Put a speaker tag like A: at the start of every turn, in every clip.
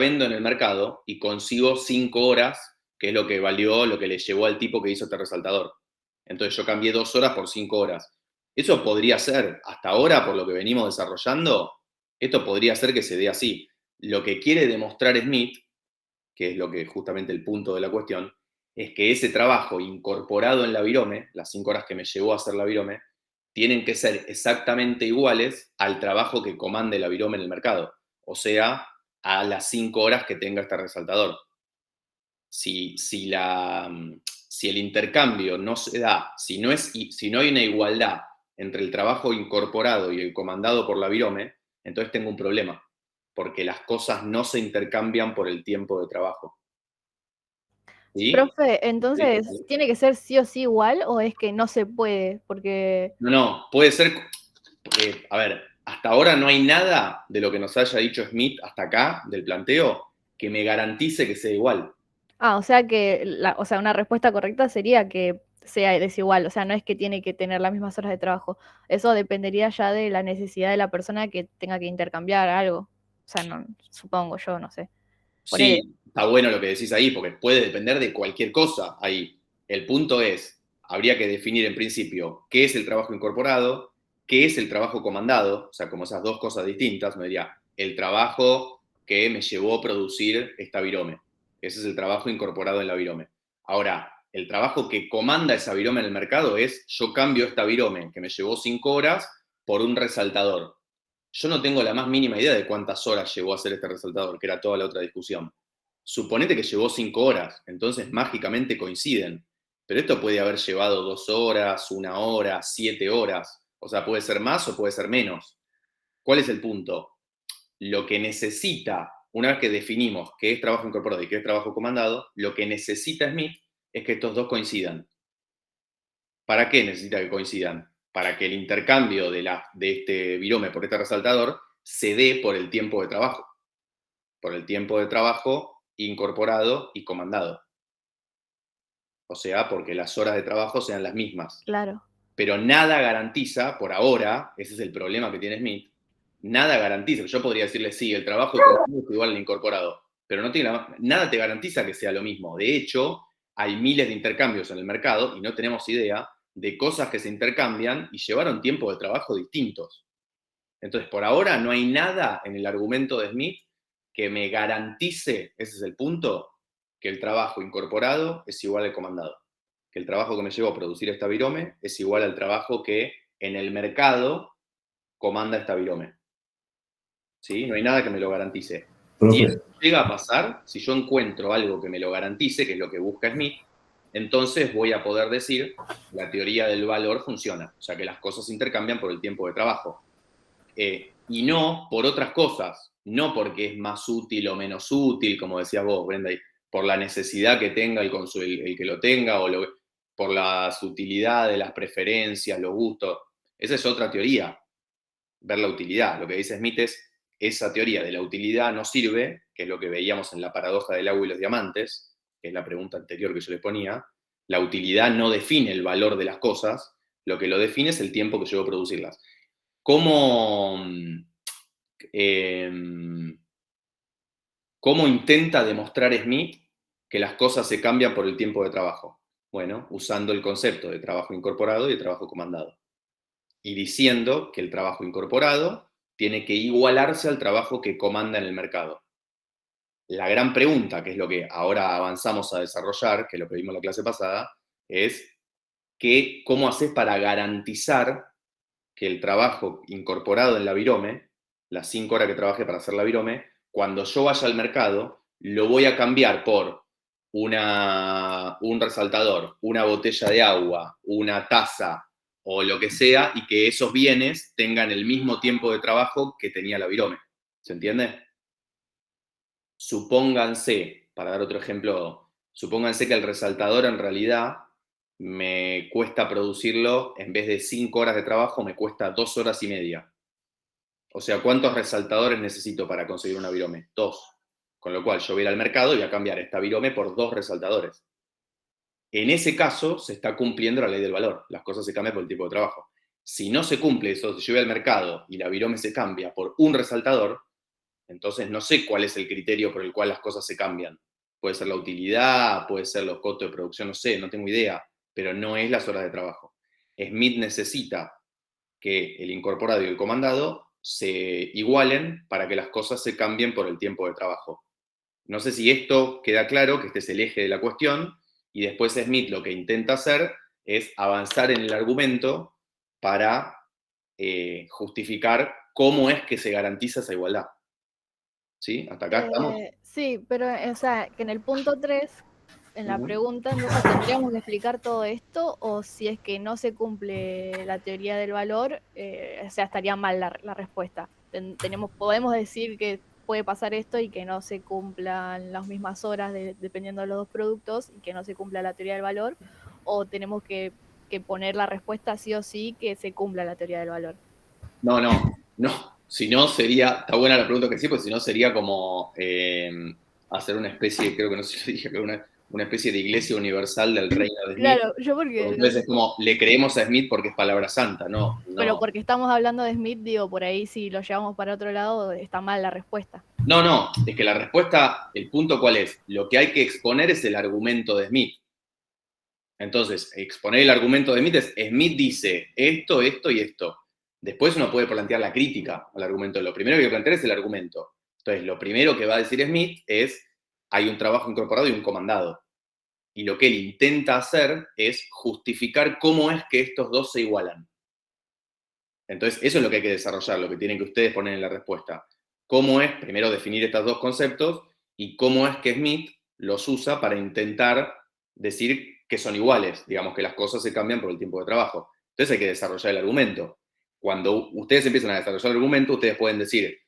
A: vendo en el mercado y consigo 5 horas, que es lo que valió, lo que le llevó al tipo que hizo este resaltador. Entonces yo cambié 2 horas por 5 horas. Eso podría ser, hasta ahora, por lo que venimos desarrollando, esto podría ser que se dé así. Lo que quiere demostrar Smith, que es lo que justamente el punto de la cuestión, es que ese trabajo incorporado en la virome, las 5 horas que me llevó a hacer la virome, tienen que ser exactamente iguales al trabajo que comande la virome en el mercado. O sea, a las 5 horas que tenga este resaltador. Si el intercambio no se da, si no hay una igualdad entre el trabajo incorporado y el comandado por la virome, entonces tengo un problema, porque las cosas no se intercambian por el tiempo de trabajo. ¿Sí?
B: Profe, entonces, ¿tiene que ser sí o sí igual o es que no se puede? Porque...
A: No, puede ser, a ver, hasta ahora no hay nada de lo que nos haya dicho Smith hasta acá, del planteo, que me garantice que sea igual.
B: Ah, o sea que, o sea, una respuesta correcta sería que sea desigual, o sea, no es que tiene que tener las mismas horas de trabajo. Eso dependería ya de la necesidad de la persona que tenga que intercambiar algo. O sea, no, supongo yo, no sé. Ponele.
A: Sí, está bueno lo que decís ahí, porque puede depender de cualquier cosa ahí. El punto es, habría que definir en principio qué es el trabajo incorporado, qué es el trabajo comandado, o sea, como esas dos cosas distintas, me diría, el trabajo que me llevó a producir esta virome. Ese es el trabajo incorporado en la virome. Ahora, el trabajo que comanda esa virome en el mercado es, yo cambio esta virome que me llevó 5 horas por un resaltador. Yo no tengo la más mínima idea de cuántas horas llevó a hacer este resaltador, que era toda la otra discusión. Suponete que llevó 5 horas, entonces mágicamente coinciden. Pero esto puede haber llevado 2 horas, 1 hora, 7 horas. O sea, puede ser más o puede ser menos. ¿Cuál es el punto? Lo que necesita, una vez que definimos qué es trabajo incorporado y qué es trabajo comandado, lo que necesita Smith es que estos dos coincidan. ¿Para qué necesita que coincidan? Para que el intercambio de este virome por este resaltador se dé por el tiempo de trabajo. Por el tiempo de trabajo incorporado y comandado. O sea, porque las horas de trabajo sean las mismas.
B: Claro.
A: Pero nada garantiza, por ahora, ese es el problema que tiene Smith, nada garantiza. Yo podría decirle, sí, el trabajo de comandado es igual al incorporado, pero nada te garantiza que sea lo mismo. De hecho, hay miles de intercambios en el mercado y no tenemos idea de cosas que se intercambian y llevaron tiempo de trabajo distintos. Entonces, por ahora no hay nada en el argumento de Smith que me garantice, ese es el punto, que el trabajo incorporado es igual al comandado. Que el trabajo que me llevó a producir esta virome es igual al trabajo que en el mercado comanda esta virome. ¿Sí? No hay nada que me lo garantice. Si eso
C: Profe,
A: llega a pasar, si yo encuentro algo que me lo garantice, que es lo que busca Smith, entonces voy a poder decir la teoría del valor funciona, o sea que las cosas se intercambian por el tiempo de trabajo. Y no por otras cosas, no porque es más útil o menos útil, como decías vos, Brenda, por la necesidad que tenga el que lo tenga, por las utilidades, las preferencias, los gustos. Esa es otra teoría, ver la utilidad. Lo que dice Smith es, esa teoría de la utilidad no sirve, que es lo que veíamos en la paradoja del agua y los diamantes, que es la pregunta anterior que yo le ponía. La utilidad no define el valor de las cosas, lo que lo define es el tiempo que llevó a producirlas. ¿Cómo, eh, ¿Cómo intenta demostrar Smith que las cosas se cambian por el tiempo de trabajo? Bueno, usando el concepto de trabajo incorporado y de trabajo comandado. Y diciendo que el trabajo incorporado tiene que igualarse al trabajo que comanda en el mercado. La gran pregunta, que es lo que ahora avanzamos a desarrollar, que es lo que vimos en la clase pasada, es ¿cómo haces para garantizar que el trabajo incorporado en la virome, las 5 horas que trabajé para hacer la virome, cuando yo vaya al mercado, lo voy a cambiar por un resaltador, una botella de agua, una taza o lo que sea, y que esos bienes tengan el mismo tiempo de trabajo que tenía la virome. ¿Se entiende? Supónganse, para dar otro ejemplo, supónganse que el resaltador en realidad me cuesta producirlo, en vez de 5 horas de trabajo, me cuesta 2 horas y media. O sea, ¿cuántos resaltadores necesito para conseguir una virome? 2. Con lo cual yo voy a ir al mercado y voy a cambiar esta virome por 2 resaltadores. En ese caso se está cumpliendo la ley del valor. Las cosas se cambian por el tipo de trabajo. Si no se cumple eso, si yo voy al mercado y la virome se cambia por un resaltador, Entonces no sé cuál es el criterio por el cual las cosas se cambian. Puede ser la utilidad, puede ser los costos de producción, no sé, no tengo idea, pero no es las horas de trabajo. Smith necesita que el incorporado y el comandado se igualen para que las cosas se cambien por el tiempo de trabajo. No sé si esto queda claro, que este es el eje de la cuestión, y después Smith lo que intenta hacer es avanzar en el argumento para justificar cómo es que se garantiza esa igualdad. ¿Sí? ¿Hasta acá estamos?
B: Sí, pero o sea, que en el punto 3, en la pregunta, entonces tendríamos que explicar todo esto, o si es que no se cumple la teoría del valor, o sea, estaría mal la respuesta. Podemos decir que puede pasar esto y que no se cumplan las mismas horas dependiendo de los dos productos y que no se cumpla la teoría del valor, o tenemos que poner la respuesta sí o sí que se cumpla la teoría del valor.
A: No. Si no sería, está buena la pregunta que sí, pues si no sería como hacer una especie, creo que no sé si dije, que una especie de iglesia universal del reino de Smith.
B: Claro, yo porque
A: Entonces es como, le creemos a Smith porque es palabra santa, no.
B: pero porque estamos hablando de Smith, digo, por ahí si lo llevamos para otro lado está mal la respuesta.
A: No, es que la respuesta, el punto cuál es, lo que hay que exponer es el argumento de Smith. Entonces, exponer el argumento de Smith es, Smith dice esto, esto y esto. Después uno puede plantear la crítica al argumento. Lo primero que hay que plantear es el argumento. Entonces, lo primero que va a decir Smith es, hay un trabajo incorporado y un comandado. Y lo que él intenta hacer es justificar cómo es que estos dos se igualan. Entonces, eso es lo que hay que desarrollar, lo que tienen que ustedes poner en la respuesta. ¿Cómo es, primero, definir estos dos conceptos y cómo es que Smith los usa para intentar decir que son iguales, digamos, que las cosas se cambian por el tiempo de trabajo? Entonces hay que desarrollar el argumento. Cuando ustedes empiezan a desarrollar el argumento, ustedes pueden decir,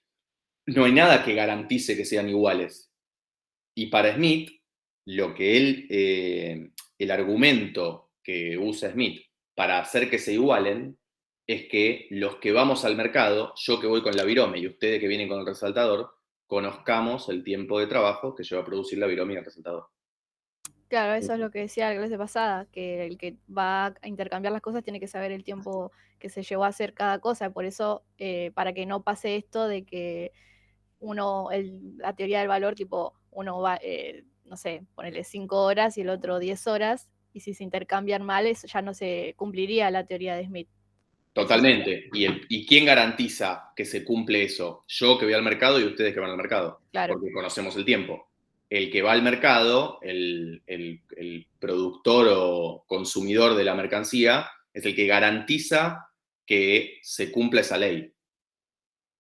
A: no hay nada que garantice que sean iguales. Y para Smith, lo que el argumento que usa Smith para hacer que se igualen es que los que vamos al mercado, yo que voy con la virome y ustedes que vienen con el resaltador, conozcamos el tiempo de trabajo que lleva a producir la virome y el resaltador.
B: Claro, eso es lo que decía la clase pasada, que el que va a intercambiar las cosas tiene que saber el tiempo que se llevó a hacer cada cosa. Por eso, para que no pase esto de que la teoría del valor, tipo, uno va, no sé, ponerle 5 horas y el otro 10 horas, y si se intercambian mal, eso ya no se cumpliría la teoría de Smith.
A: Totalmente. ¿Y quién garantiza que se cumple eso? Yo que voy al mercado y ustedes que van al mercado,
B: Claro.
A: porque conocemos el tiempo. El que va al mercado, el productor o consumidor de la mercancía, es el que garantiza que se cumpla esa ley.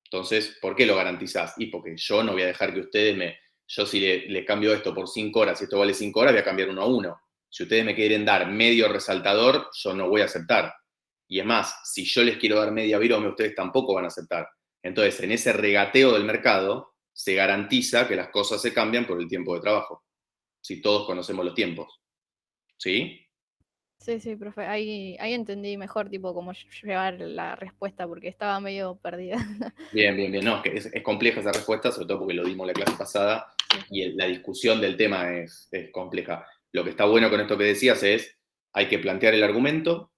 A: Entonces, ¿por qué lo garantizás? Y porque yo no voy a dejar que ustedes yo si les cambio esto por 5 horas y esto vale 5 horas, voy a cambiar 1 a 1. Si ustedes me quieren dar medio resaltador, yo no voy a aceptar. Y es más, si yo les quiero dar media virome, ustedes tampoco van a aceptar. Entonces, en ese regateo del mercado, se garantiza que las cosas se cambian por el tiempo de trabajo. Si todos conocemos los tiempos. ¿Sí?
B: Sí, profe, ahí entendí mejor, tipo, cómo llevar la respuesta, porque estaba medio perdida.
A: Bien. No, es compleja esa respuesta, sobre todo porque lo dimos la clase pasada y la discusión del tema es compleja. Lo que está bueno con esto que decías es, hay que plantear el argumento,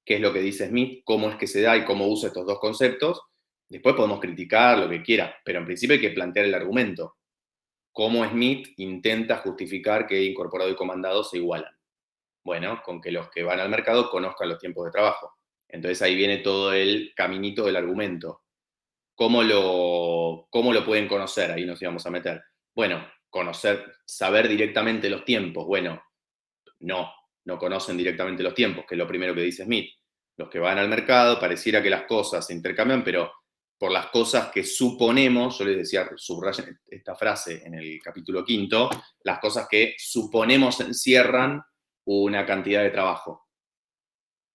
A: qué es lo que dice Smith, cómo es que se da y cómo usa estos dos conceptos. Después podemos criticar lo que quiera, pero en principio hay que plantear el argumento. Cómo Smith intenta justificar que incorporado y comandado se igualan. Bueno, con que los que van al mercado conozcan los tiempos de trabajo. Entonces ahí viene todo el caminito del argumento. ¿Cómo lo pueden conocer? Ahí nos íbamos a meter. Bueno, saber directamente los tiempos. Bueno, no conocen directamente los tiempos, que es lo primero que dice Smith. Los que van al mercado, pareciera que las cosas se intercambian, pero por las cosas que suponemos, yo les decía, subrayen esta frase en el capítulo 5, las cosas que suponemos encierran una cantidad de trabajo.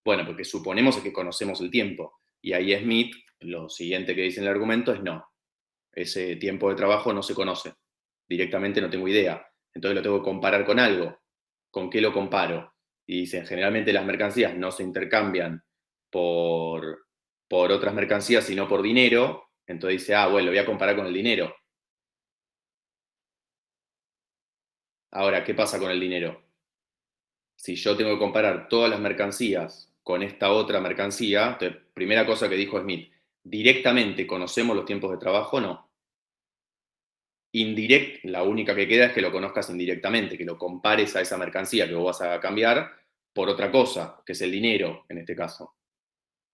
A: Bueno, porque suponemos es que conocemos el tiempo. Y ahí Smith, lo siguiente que dice en el argumento es no. Ese tiempo de trabajo no se conoce. Directamente no tengo idea. Entonces lo tengo que comparar con algo. ¿Con qué lo comparo? Y dicen, generalmente las mercancías no se intercambian por otras mercancías, sino por dinero. Entonces dice, bueno, lo voy a comparar con el dinero. Ahora, ¿qué pasa con el dinero? Si yo tengo que comparar todas las mercancías con esta otra mercancía, entonces, primera cosa que dijo Smith, ¿directamente conocemos los tiempos de trabajo? No. la única que queda es que lo conozcas indirectamente, que lo compares a esa mercancía que vos vas a cambiar por otra cosa, que es el dinero, en este caso.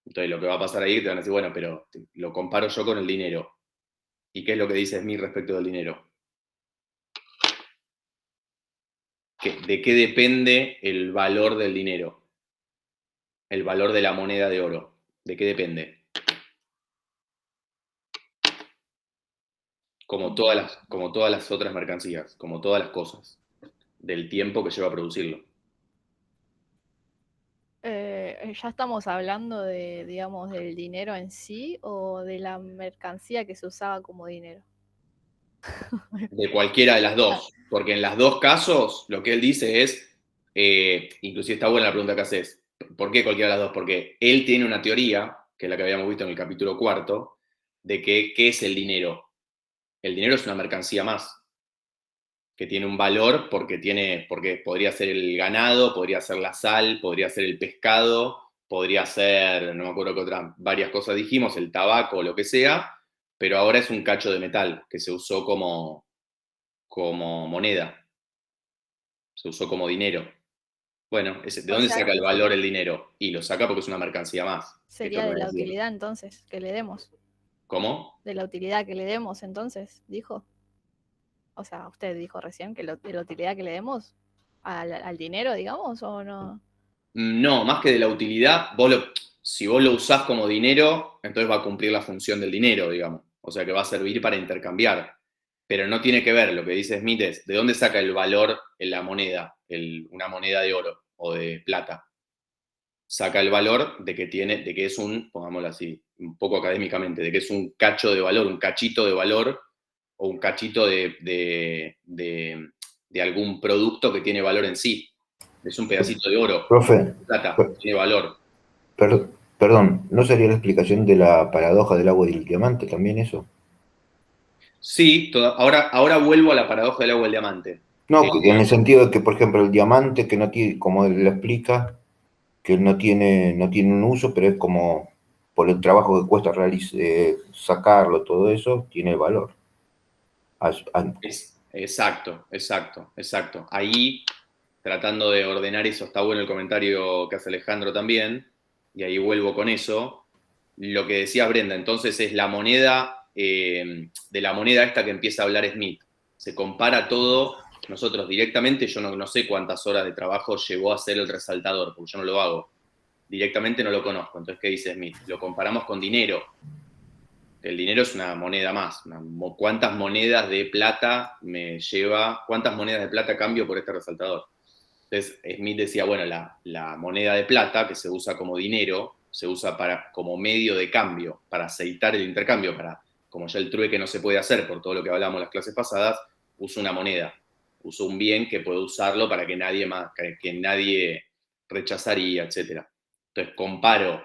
A: Entonces lo que va a pasar ahí, te van a decir, bueno, pero lo comparo yo con el dinero. ¿Y qué es lo que dice Smith respecto del dinero? ¿De qué depende el valor del dinero? El valor de la moneda de oro. ¿De qué depende? Como todas las otras mercancías, como todas las cosas, del tiempo que lleva a producirlo.
B: ¿Ya estamos hablando de, digamos, del dinero en sí o de la mercancía que se usaba como dinero?
A: De cualquiera de las
B: Ah,
A: dos, porque en los dos casos lo que él dice es, inclusive está buena la pregunta que haces, ¿por qué cualquiera de las dos? Porque él tiene una teoría, que es la que habíamos visto en el capítulo cuarto, de que, ¿qué es el dinero? El dinero es una mercancía más, que tiene un valor porque podría ser el ganado, podría ser la sal, podría ser el pescado, podría ser, no me acuerdo qué otras, varias cosas dijimos, el tabaco, lo que sea, pero ahora es un cacho de metal que se usó como moneda, se usó como dinero. Bueno, ¿de
B: o
A: dónde
B: sea
A: saca el
B: que
A: valor el dinero? Y lo saca porque es una mercancía más. Esto
B: sería
A: que
B: de
A: me
B: la
A: decía.
B: utilidad entonces que le demos,
A: ¿Cómo?
B: de la utilidad que le demos entonces, dijo. O sea, usted dijo recién que de la utilidad que le demos al dinero, digamos, o no.
A: No, más que de la utilidad, si vos lo usás como dinero, entonces va a cumplir la función del dinero, digamos. O sea que va a servir para intercambiar. Pero no tiene que ver, lo que dice Smith es, ¿de dónde saca el valor en la moneda, una moneda de oro o de plata? Saca el valor de que es pongámoslo así, un poco académicamente, de que es un cacho de valor, un cachito de valor o un cachito de algún producto que tiene valor en sí. Es un pedacito de oro,
C: Profe,
A: plata,
C: per-
A: tiene valor.
C: perdón, ¿no sería la explicación de la paradoja del agua y del diamante también eso?
A: Sí, ahora vuelvo a la paradoja del agua y el diamante.
C: No,
A: Eh,
C: en el sentido de que, por ejemplo, el diamante que no tiene, como él lo explica, que no tiene un uso, pero es como por el trabajo que cuesta sacarlo, todo eso, tiene valor.
A: exacto, exacto, exacto. Ahí, tratando de ordenar eso, está bueno el comentario que hace Alejandro también, y ahí vuelvo con eso. Lo que decía Brenda, entonces es la moneda, de la moneda esta que empieza a hablar Smith. Se compara todo, nosotros directamente, yo no sé cuántas horas de trabajo llevó a hacer el resaltador, porque yo no lo hago. Directamente no lo conozco. Entonces, ¿qué dice Smith? Lo comparamos con dinero. El dinero es una moneda más. ¿Cuántas monedas de plata cuántas monedas de plata cambio por este resaltador? Entonces, Smith decía, bueno, la moneda de plata, que se usa como dinero, se usa como medio de cambio, para aceitar el intercambio, como ya el trueque no se puede hacer por todo lo que hablamos en las clases pasadas, usa una moneda, usa un bien que puede usarlo para que nadie más, que nadie rechazaría, etc. Entonces, comparo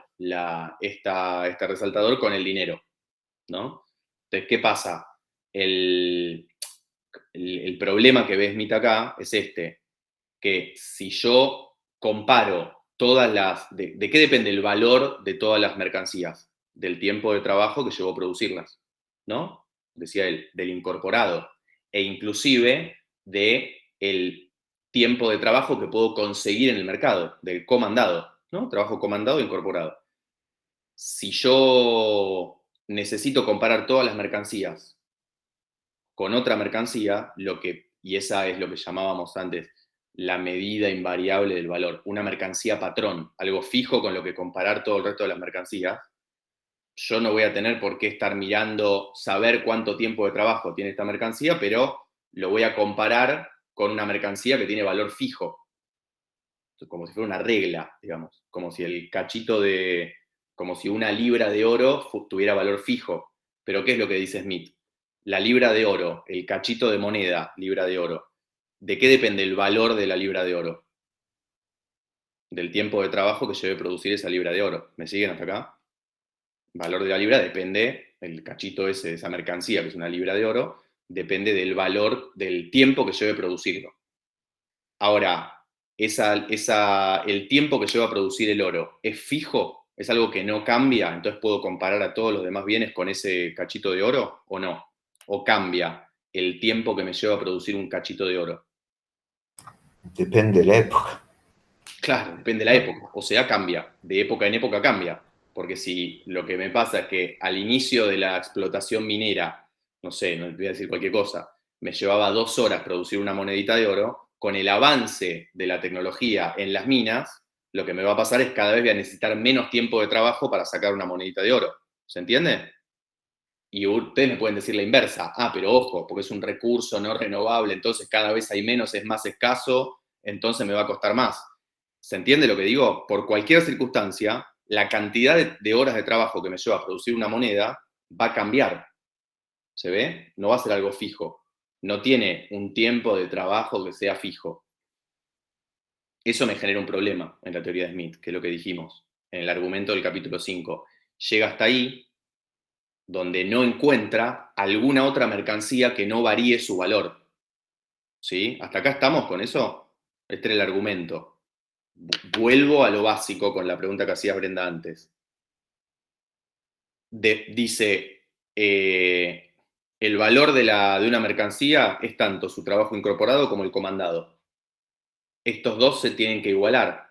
A: este resaltador con el dinero, ¿no? Entonces, ¿qué pasa? El problema que ve Smith acá es que si yo comparo ¿de qué depende el valor de todas las mercancías? Del tiempo de trabajo que llevó a producirlas, ¿no? Decía él, del incorporado, e inclusive del tiempo de trabajo que puedo conseguir en el mercado, del comandado, ¿no? Trabajo comandado e incorporado. Si yo necesito comparar todas las mercancías con otra mercancía, y esa es lo que llamábamos antes la medida invariable del valor, una mercancía patrón, algo fijo con lo que comparar todo el resto de las mercancías, yo no voy a tener por qué estar mirando, saber cuánto tiempo de trabajo tiene esta mercancía, pero lo voy a comparar con una mercancía que tiene valor fijo, como si fuera una regla, digamos, como si una libra de oro tuviera valor fijo. Pero ¿qué es lo que dice Smith? La libra de oro, el cachito de moneda, libra de oro, ¿de qué depende el valor de la libra de oro? Del tiempo de trabajo que lleve producir esa libra de oro. ¿Me siguen hasta acá? El valor de la libra depende, el cachito ese, esa mercancía, que es una libra de oro, depende del valor del tiempo que lleve producirlo. Ahora, el tiempo que lleva a producir el oro, ¿es fijo? ¿Es algo que no cambia? Entonces puedo comparar a todos los demás bienes con ese cachito de oro o no. O cambia. el tiempo que me lleva a producir un cachito de oro?
C: Depende de la época.
A: Claro, depende de la época. O sea, cambia. De época en época cambia. Porque si lo que me pasa es que al inicio de la explotación minera, no sé, no voy a decir cualquier cosa, me llevaba 2 horas producir una monedita de oro, con el avance de la tecnología en las minas, lo que me va a pasar es cada vez voy a necesitar menos tiempo de trabajo para sacar una monedita de oro. ¿Se entiende? Y ustedes me pueden decir la inversa. Ah, pero ojo, porque es un recurso no renovable, entonces cada vez hay menos, es más escaso, entonces me va a costar más. ¿Se entiende lo que digo? Por cualquier circunstancia, la cantidad de horas de trabajo que me lleva a producir una moneda va a cambiar. ¿Se ve? No va a ser algo fijo. No tiene un tiempo de trabajo que sea fijo. Eso me genera un problema en la teoría de Smith, que es lo que dijimos en el argumento del capítulo 5. Llega hasta ahí donde no encuentra alguna otra mercancía que no varíe su valor. ¿Sí? ¿Hasta acá estamos con eso? Este era el argumento. Vuelvo a lo básico con la pregunta que hacía Brenda antes. Dice, el valor de una mercancía es tanto su trabajo incorporado como el comandado. Estos dos se tienen que igualar.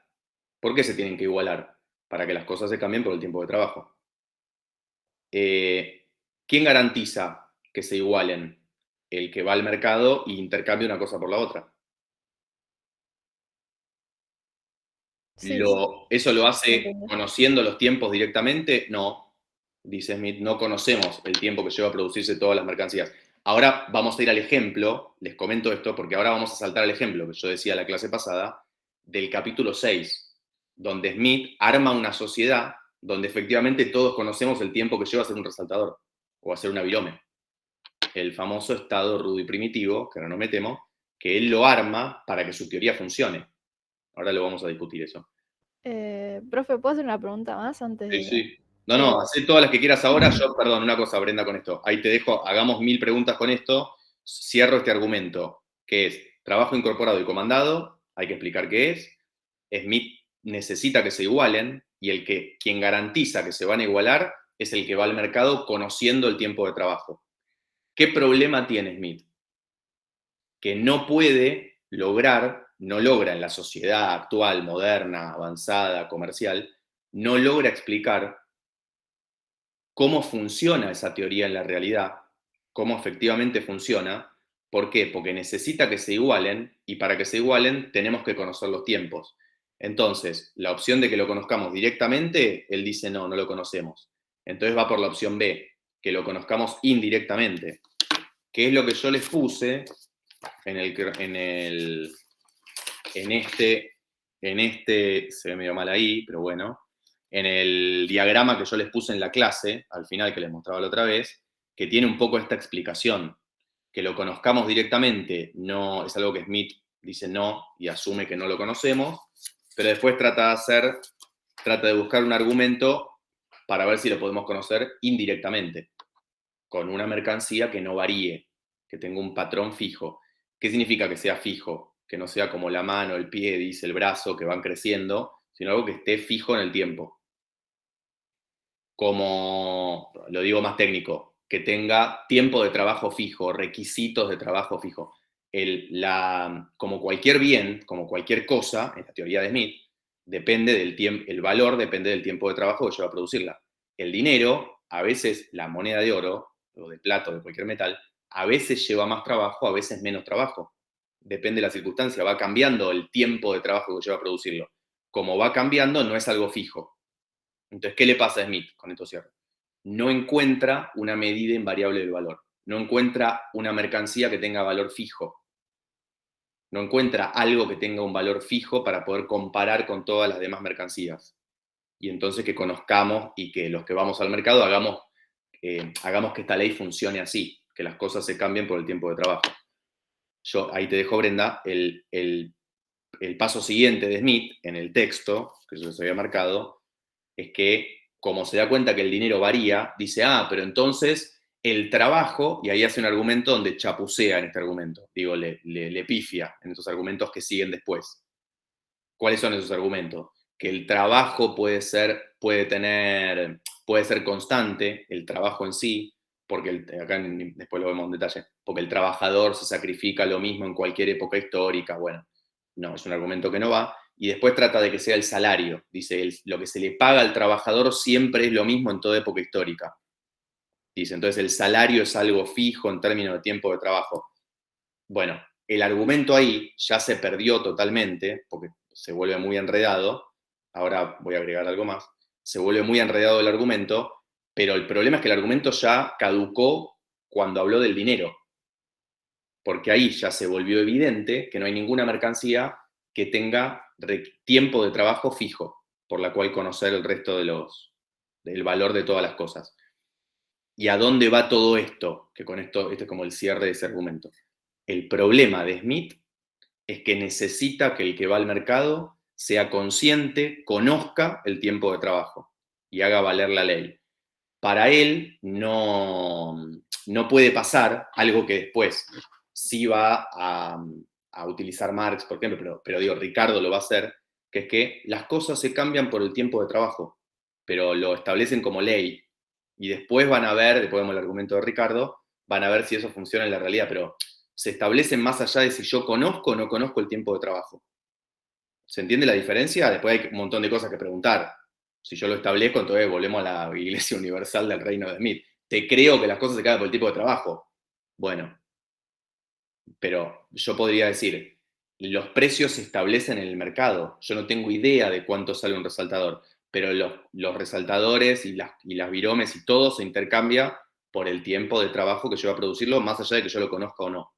A: ¿Por qué se tienen que igualar? Para que las cosas se cambien por el tiempo de trabajo. ¿Quién garantiza que se igualen? El que va al mercado e intercambia una cosa por la otra.
B: Sí,
A: ¿Eso lo hace
B: entiendo.
A: conociendo los tiempos directamente? No, dice Smith, no conocemos el tiempo que lleva a producirse todas las mercancías. Ahora vamos a ir al ejemplo, les comento esto, porque ahora vamos a saltar al ejemplo que yo decía la clase pasada, del capítulo 6, donde Smith arma una sociedad donde efectivamente todos conocemos el tiempo que lleva a ser un resaltador o a ser una virome. El famoso estado rudo y primitivo, que ahora no metemos, que él lo arma para que su teoría funcione. Ahora lo vamos a discutir eso.
B: Profe, ¿puedo hacer una pregunta más antes
A: Sí,
B: de...?
A: sí. No, hacé todas las que quieras ahora. Yo, perdón, una cosa, Brenda, con esto. Ahí te dejo, hagamos 1000 preguntas con esto. Cierro este argumento, que es trabajo incorporado y comandado. Hay que explicar qué es. Smith necesita que se igualen y quien garantiza que se van a igualar es el que va al mercado conociendo el tiempo de trabajo. ¿Qué problema tiene Smith? Que no logra en la sociedad actual, moderna, avanzada, comercial, no logra explicar cómo funciona esa teoría en la realidad, cómo efectivamente funciona. ¿Por qué? Porque necesita que se igualen y para que se igualen tenemos que conocer los tiempos. Entonces, la opción de que lo conozcamos directamente, él dice no, no lo conocemos. Entonces va por la opción B, que lo conozcamos indirectamente, que es lo que yo les puse en este, se ve medio mal ahí, pero bueno, en el diagrama que yo les puse en la clase, al final que les mostraba la otra vez, que tiene un poco esta explicación. Que lo conozcamos directamente no es algo que Smith dice no y asume que no lo conocemos, pero después trata de buscar un argumento para ver si lo podemos conocer indirectamente, con una mercancía que no varíe, que tenga un patrón fijo. ¿Qué significa que sea fijo? Que no sea como la mano, el pie, dice el brazo, que van creciendo, sino algo que esté fijo en el tiempo. Como, lo digo más técnico, que tenga tiempo de trabajo fijo, requisitos de trabajo fijo. Como cualquier bien, como cualquier cosa, en la teoría de Smith, depende del tiempo, el valor depende del tiempo de trabajo que lleva a producirla. El dinero, a veces la moneda de oro, o de plata o de cualquier metal, a veces lleva más trabajo, a veces menos trabajo. Depende de la circunstancia, va cambiando el tiempo de trabajo que lleva a producirlo. Como va cambiando, no es algo fijo. Entonces, ¿qué le pasa a Smith con esto cierre? No encuentra una medida invariable del valor. No encuentra una mercancía que tenga valor fijo. No encuentra algo que tenga un valor fijo para poder comparar con todas las demás mercancías. Y entonces que conozcamos y que los que vamos al mercado hagamos que esta ley funcione así, que las cosas se cambien por el tiempo de trabajo. Yo ahí te dejo, Brenda, el paso siguiente de Smith en el texto, que yo les había marcado, es que como se da cuenta que el dinero varía, dice, pero entonces el trabajo, y ahí hace un argumento donde chapucea en este argumento, digo, le pifia en estos argumentos que siguen después. ¿Cuáles son esos argumentos? Que el trabajo puede ser constante, el trabajo en sí, porque acá después lo vemos en detalle, porque el trabajador se sacrifica lo mismo en cualquier época histórica. Bueno, no, es un argumento que no va. Y después trata de que sea el salario. Dice, lo que se le paga al trabajador siempre es lo mismo en toda época histórica. Dice, entonces el salario es algo fijo en términos de tiempo de trabajo. Bueno, el argumento ahí ya se perdió totalmente, porque se vuelve muy enredado. Ahora voy a agregar algo más. Se vuelve muy enredado el argumento, pero el problema es que el argumento ya caducó cuando habló del dinero. Porque ahí ya se volvió evidente que no hay ninguna mercancía que tenga tiempo de trabajo fijo, por la cual conocer el resto del valor de todas las cosas. ¿Y a dónde va todo esto? Que con esto es como el cierre de ese argumento. El problema de Smith es que necesita que el que va al mercado sea consciente, conozca el tiempo de trabajo y haga valer la ley. Para él no puede pasar algo que después sí va a utilizar Marx, por ejemplo, pero digo, Ricardo lo va a hacer, que es que las cosas se cambian por el tiempo de trabajo, pero lo establecen como ley. Y después van a ver, después vemos el argumento de Ricardo, van a ver si eso funciona en la realidad, pero se establecen más allá de si yo conozco o no conozco el tiempo de trabajo. ¿Se entiende la diferencia? Después hay un montón de cosas que preguntar. Si yo lo establezco, entonces volvemos a la Iglesia Universal del Reino de Smith. Te creo que las cosas se cambian por el tipo de trabajo. Bueno, pero yo podría decir, los precios se establecen en el mercado. Yo no tengo idea de cuánto sale un resaltador, pero los resaltadores y las viromes y todo se intercambia por el tiempo de trabajo que lleva a producirlo, más allá de que yo lo conozca o no.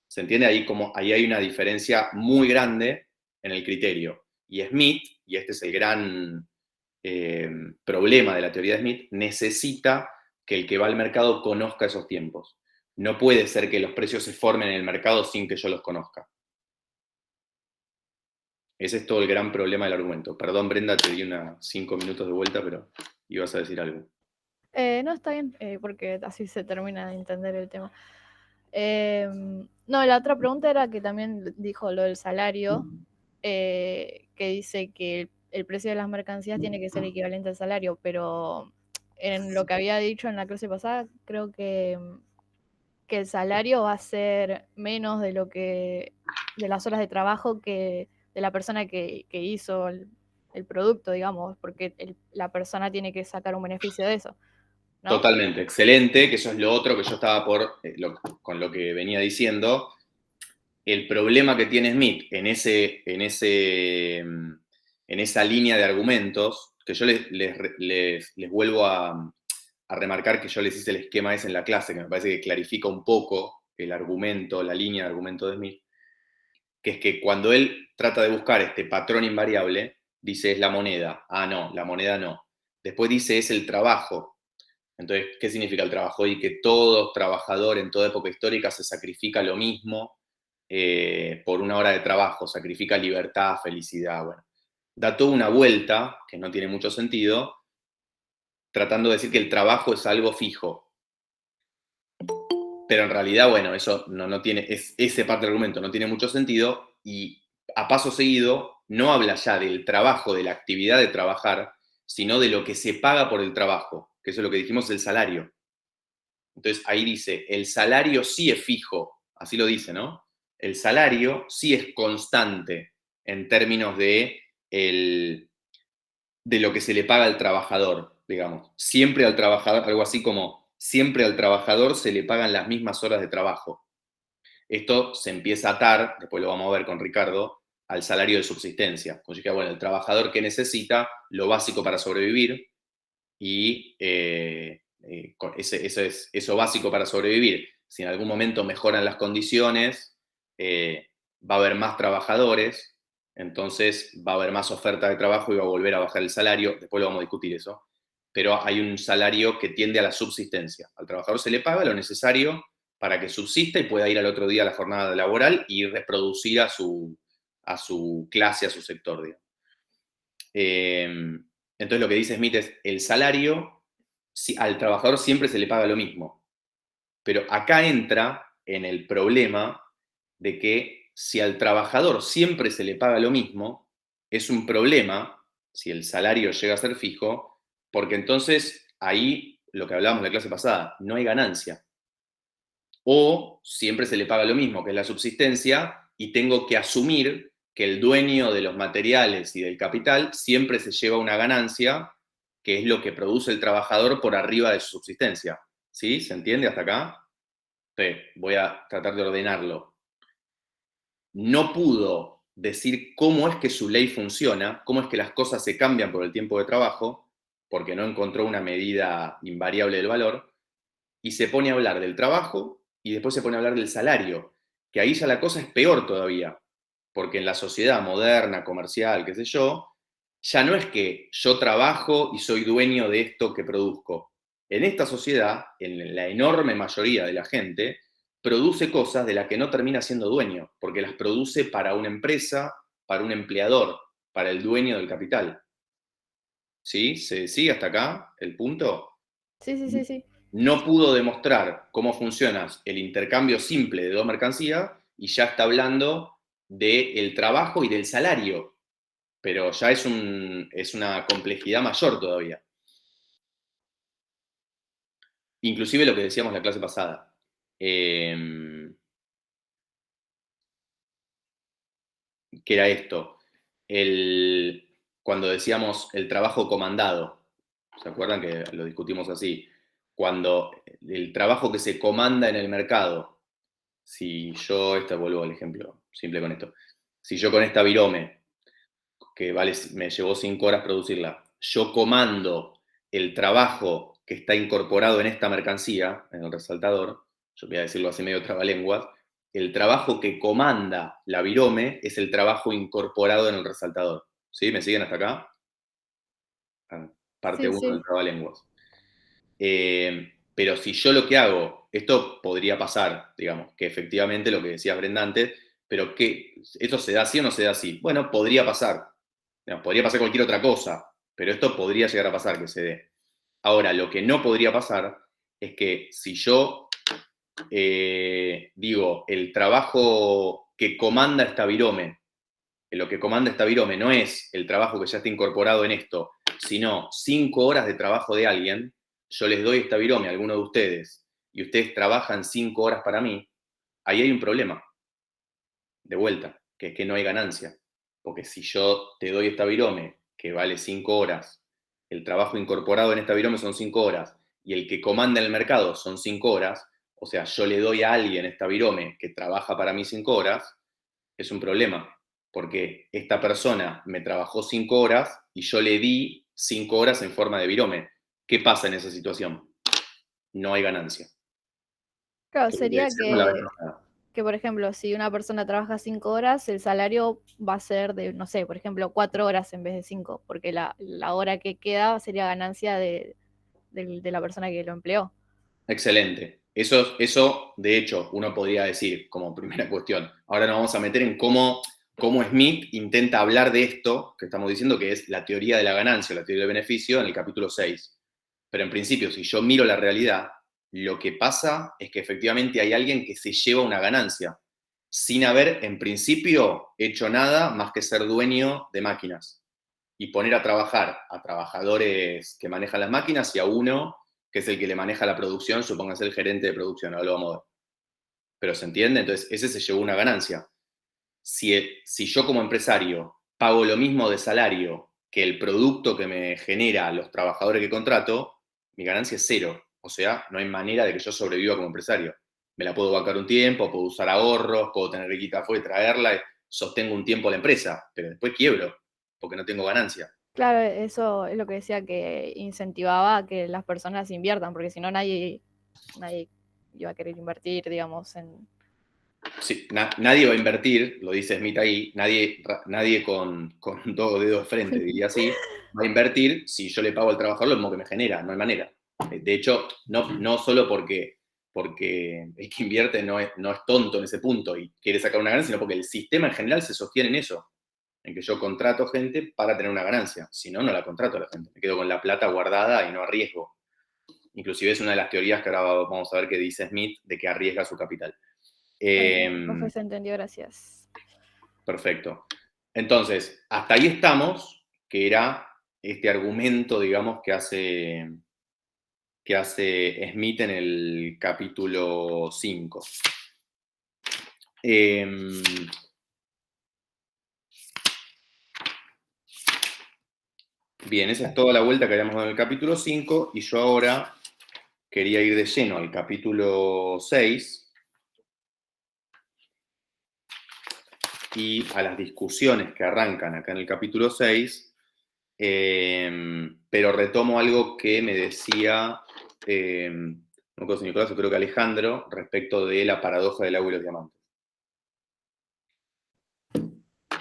A: ¿Se entiende? Ahí hay una diferencia muy grande en el criterio. Y Smith, y este es el gran problema de la teoría de Smith, necesita que el que va al mercado conozca esos tiempos. No puede ser que los precios se formen en el mercado sin que yo los conozca. Ese es todo el gran problema del argumento. Perdón, Brenda, te di 5 minutos de vuelta, pero ibas a decir algo.
B: No, está bien, porque así se termina de entender el tema. No, la otra pregunta era que también dijo lo del salario, que dice que el precio de las mercancías tiene que ser equivalente al salario, pero en lo que había dicho en la clase pasada, creo que el salario va a ser menos de de las horas de trabajo que de la persona que hizo el producto, digamos, porque la persona tiene que sacar un beneficio de eso, ¿no?
A: Totalmente, excelente, que eso es lo otro que yo estaba con lo que venía diciendo. El problema que tiene Smith en esa línea de argumentos, que yo les vuelvo a remarcar que yo les hice el esquema ese en la clase, que me parece que clarifica un poco el argumento, la línea de argumento de Smith, que es que cuando él trata de buscar este patrón invariable, dice es la moneda. Ah, no, la moneda no. Después dice es el trabajo. Entonces, ¿qué significa el trabajo? Y que todo trabajador en toda época histórica se sacrifica lo mismo por una hora de trabajo, sacrifica libertad, felicidad, bueno. Da toda una vuelta, que no tiene mucho sentido, tratando de decir que el trabajo es algo fijo. Pero en realidad, bueno, eso no tiene, ese parte del argumento no tiene mucho sentido y a paso seguido no habla ya del trabajo, de la actividad de trabajar, sino de lo que se paga por el trabajo, que eso es lo que dijimos, el salario. Entonces ahí dice, el salario sí es fijo, así lo dice, ¿no? El salario sí es constante en términos de lo que se le paga al trabajador, digamos. Siempre al trabajador, algo así como, siempre al trabajador se le pagan las mismas horas de trabajo. Esto se empieza a atar, después lo vamos a ver con Ricardo, al salario de subsistencia. Como dije, bueno, el trabajador que necesita lo básico para sobrevivir y eso básico para sobrevivir. Si en algún momento mejoran las condiciones, va a haber más trabajadores, entonces va a haber más oferta de trabajo y va a volver a bajar el salario. Después lo vamos a discutir eso. Pero hay un salario que tiende a la subsistencia. Al trabajador se le paga lo necesario para que subsista y pueda ir al otro día a la jornada laboral y reproducir a su clase, a su sector, digamos. Entonces lo que dice Smith es, el salario, al trabajador siempre se le paga lo mismo. Pero acá entra en el problema de que si al trabajador siempre se le paga lo mismo, es un problema si el salario llega a ser fijo, porque entonces ahí lo que hablábamos en la clase pasada, no hay ganancia. O siempre se le paga lo mismo, que es la subsistencia, y tengo que asumir que el dueño de los materiales y del capital siempre se lleva una ganancia, que es lo que produce el trabajador por arriba de su subsistencia. ¿Sí? ¿Se entiende hasta acá? Sí, voy a tratar de ordenarlo. No pudo decir cómo es que su ley funciona, cómo es que las cosas se cambian por el tiempo de trabajo, porque no encontró una medida invariable del valor, y se pone a hablar del trabajo y después se pone a hablar del salario, que ahí ya la cosa es peor todavía, porque en la sociedad moderna, comercial, qué sé yo, ya no es que yo trabajo y soy dueño de esto que produzco. En esta sociedad, en la enorme mayoría de la gente, produce cosas de las que no termina siendo dueño, porque las produce para una empresa, para un empleador, para el dueño del capital. ¿Sí? ¿Se sigue hasta acá el punto?
B: Sí.
A: No pudo demostrar cómo funciona el intercambio simple de dos mercancías y ya está hablando del trabajo y del salario, pero ya es una complejidad mayor todavía. Inclusive lo que decíamos la clase pasada. Que era esto, cuando decíamos el trabajo comandado, ¿se acuerdan que lo discutimos así? Cuando el trabajo que se comanda en el mercado, si yo, vuelvo al ejemplo simple con esto, si yo con esta virome, que vale, me llevó 5 horas producirla, yo comando el trabajo que está incorporado en esta mercancía, en el resaltador, yo voy a decirlo así medio trabalenguas, el trabajo que comanda la virome es el trabajo incorporado en el resaltador. ¿Sí? ¿Me siguen hasta acá? Parte
B: Sí,
A: 1 del
B: sí.
A: trabalenguas. Pero si yo lo que hago, esto podría pasar, digamos, que efectivamente lo que decía Brenda antes, pero que ¿esto se da así o no se da así? Bueno, podría pasar. Digamos, podría pasar cualquier otra cosa, pero esto podría llegar a pasar que se dé. Ahora, lo que no podría pasar es que si yo digo, el trabajo que comanda esta virome, lo que comanda esta virome no es el trabajo que ya está incorporado en esto, sino 5 horas de trabajo de alguien, yo les doy esta virome a alguno de ustedes y ustedes trabajan 5 horas para mí, ahí hay un problema, de vuelta, que es que no hay ganancia. Porque si yo te doy esta virome que vale 5 horas, el trabajo incorporado en esta virome son 5 horas, y el que comanda en el mercado son 5 horas, o sea, yo le doy a alguien esta virome que trabaja para mí 5 horas, es un problema, porque esta persona me trabajó 5 horas y yo le di 5 horas en forma de virome. ¿Qué pasa en esa situación? No hay ganancia.
B: Claro,
A: Que debe
B: sería
A: ser no la vez pasada.
B: que, por ejemplo, si una persona trabaja 5 horas, el salario va a ser de, no sé, por ejemplo, 4 horas en vez de 5, porque la hora que queda sería ganancia de la persona que lo empleó.
A: Excelente. Eso, de hecho, uno podría decir como primera cuestión. Ahora nos vamos a meter en cómo Smith intenta hablar de esto que estamos diciendo, que es la teoría de la ganancia, la teoría del beneficio, en el capítulo 6. Pero en principio, si yo miro la realidad, lo que pasa es que efectivamente hay alguien que se lleva una ganancia, sin haber, en principio, hecho nada más que ser dueño de máquinas y poner a trabajar a trabajadores que manejan las máquinas y a uno que es el que le maneja la producción, supóngase el gerente de producción, ahora lo vamos a ver. Pero ¿se entiende? Entonces, ese se llevó una ganancia. Si yo como empresario pago lo mismo de salario que el producto que me genera los trabajadores que contrato, mi ganancia es cero. O sea, no hay manera de que yo sobreviva como empresario. Me la puedo bancar un tiempo, puedo usar ahorros, puedo tener riquita afuera y traerla, sostengo un tiempo la empresa, pero después quiebro porque no tengo ganancia.
B: Claro, eso es lo que decía que incentivaba a que las personas inviertan, porque si no nadie iba a querer invertir, digamos, en...
A: Sí, nadie va a invertir, lo dice Smith ahí, nadie con 2 dedos de frente, diría así, va a invertir si yo le pago al trabajador lo mismo que me genera, no hay manera. De hecho, no solo porque el que invierte no es tonto en ese punto y quiere sacar una ganancia, sino porque el sistema en general se sostiene en eso, en que yo contrato gente para tener una ganancia, si no, no la contrato a la gente, me quedo con la plata guardada y no arriesgo. Inclusive es una de las teorías que ahora vamos a ver que dice Smith de que arriesga su capital.
B: Profe, se entendió, gracias.
A: Perfecto. Entonces, hasta ahí estamos, que era este argumento, digamos, que que hace Smith en el capítulo 5. Bien, esa es toda la vuelta que habíamos dado en el capítulo 5, y yo ahora quería ir de lleno al capítulo 6 y a las discusiones que arrancan acá en el capítulo 6, pero retomo algo que me decía, no me acuerdo si Nicolás o creo que Alejandro, respecto de la paradoja del agua y los diamantes.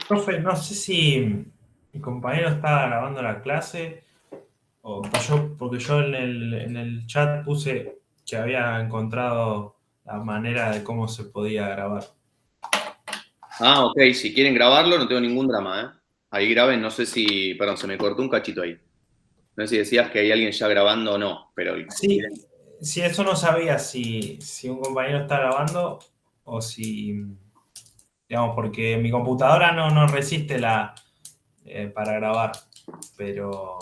D: Profe, no sé si mi compañero estaba grabando la clase o falló, porque yo en el chat puse que había encontrado la manera de cómo se podía grabar.
A: Ah, ok, si quieren grabarlo no tengo ningún drama, ¿eh? Ahí graben, no sé si, perdón, se me cortó un cachito ahí. No sé si decías que hay alguien ya grabando o no, pero...
D: Sí, si eso no sabía si un compañero está grabando o si, digamos, porque mi computadora no resiste para grabar, pero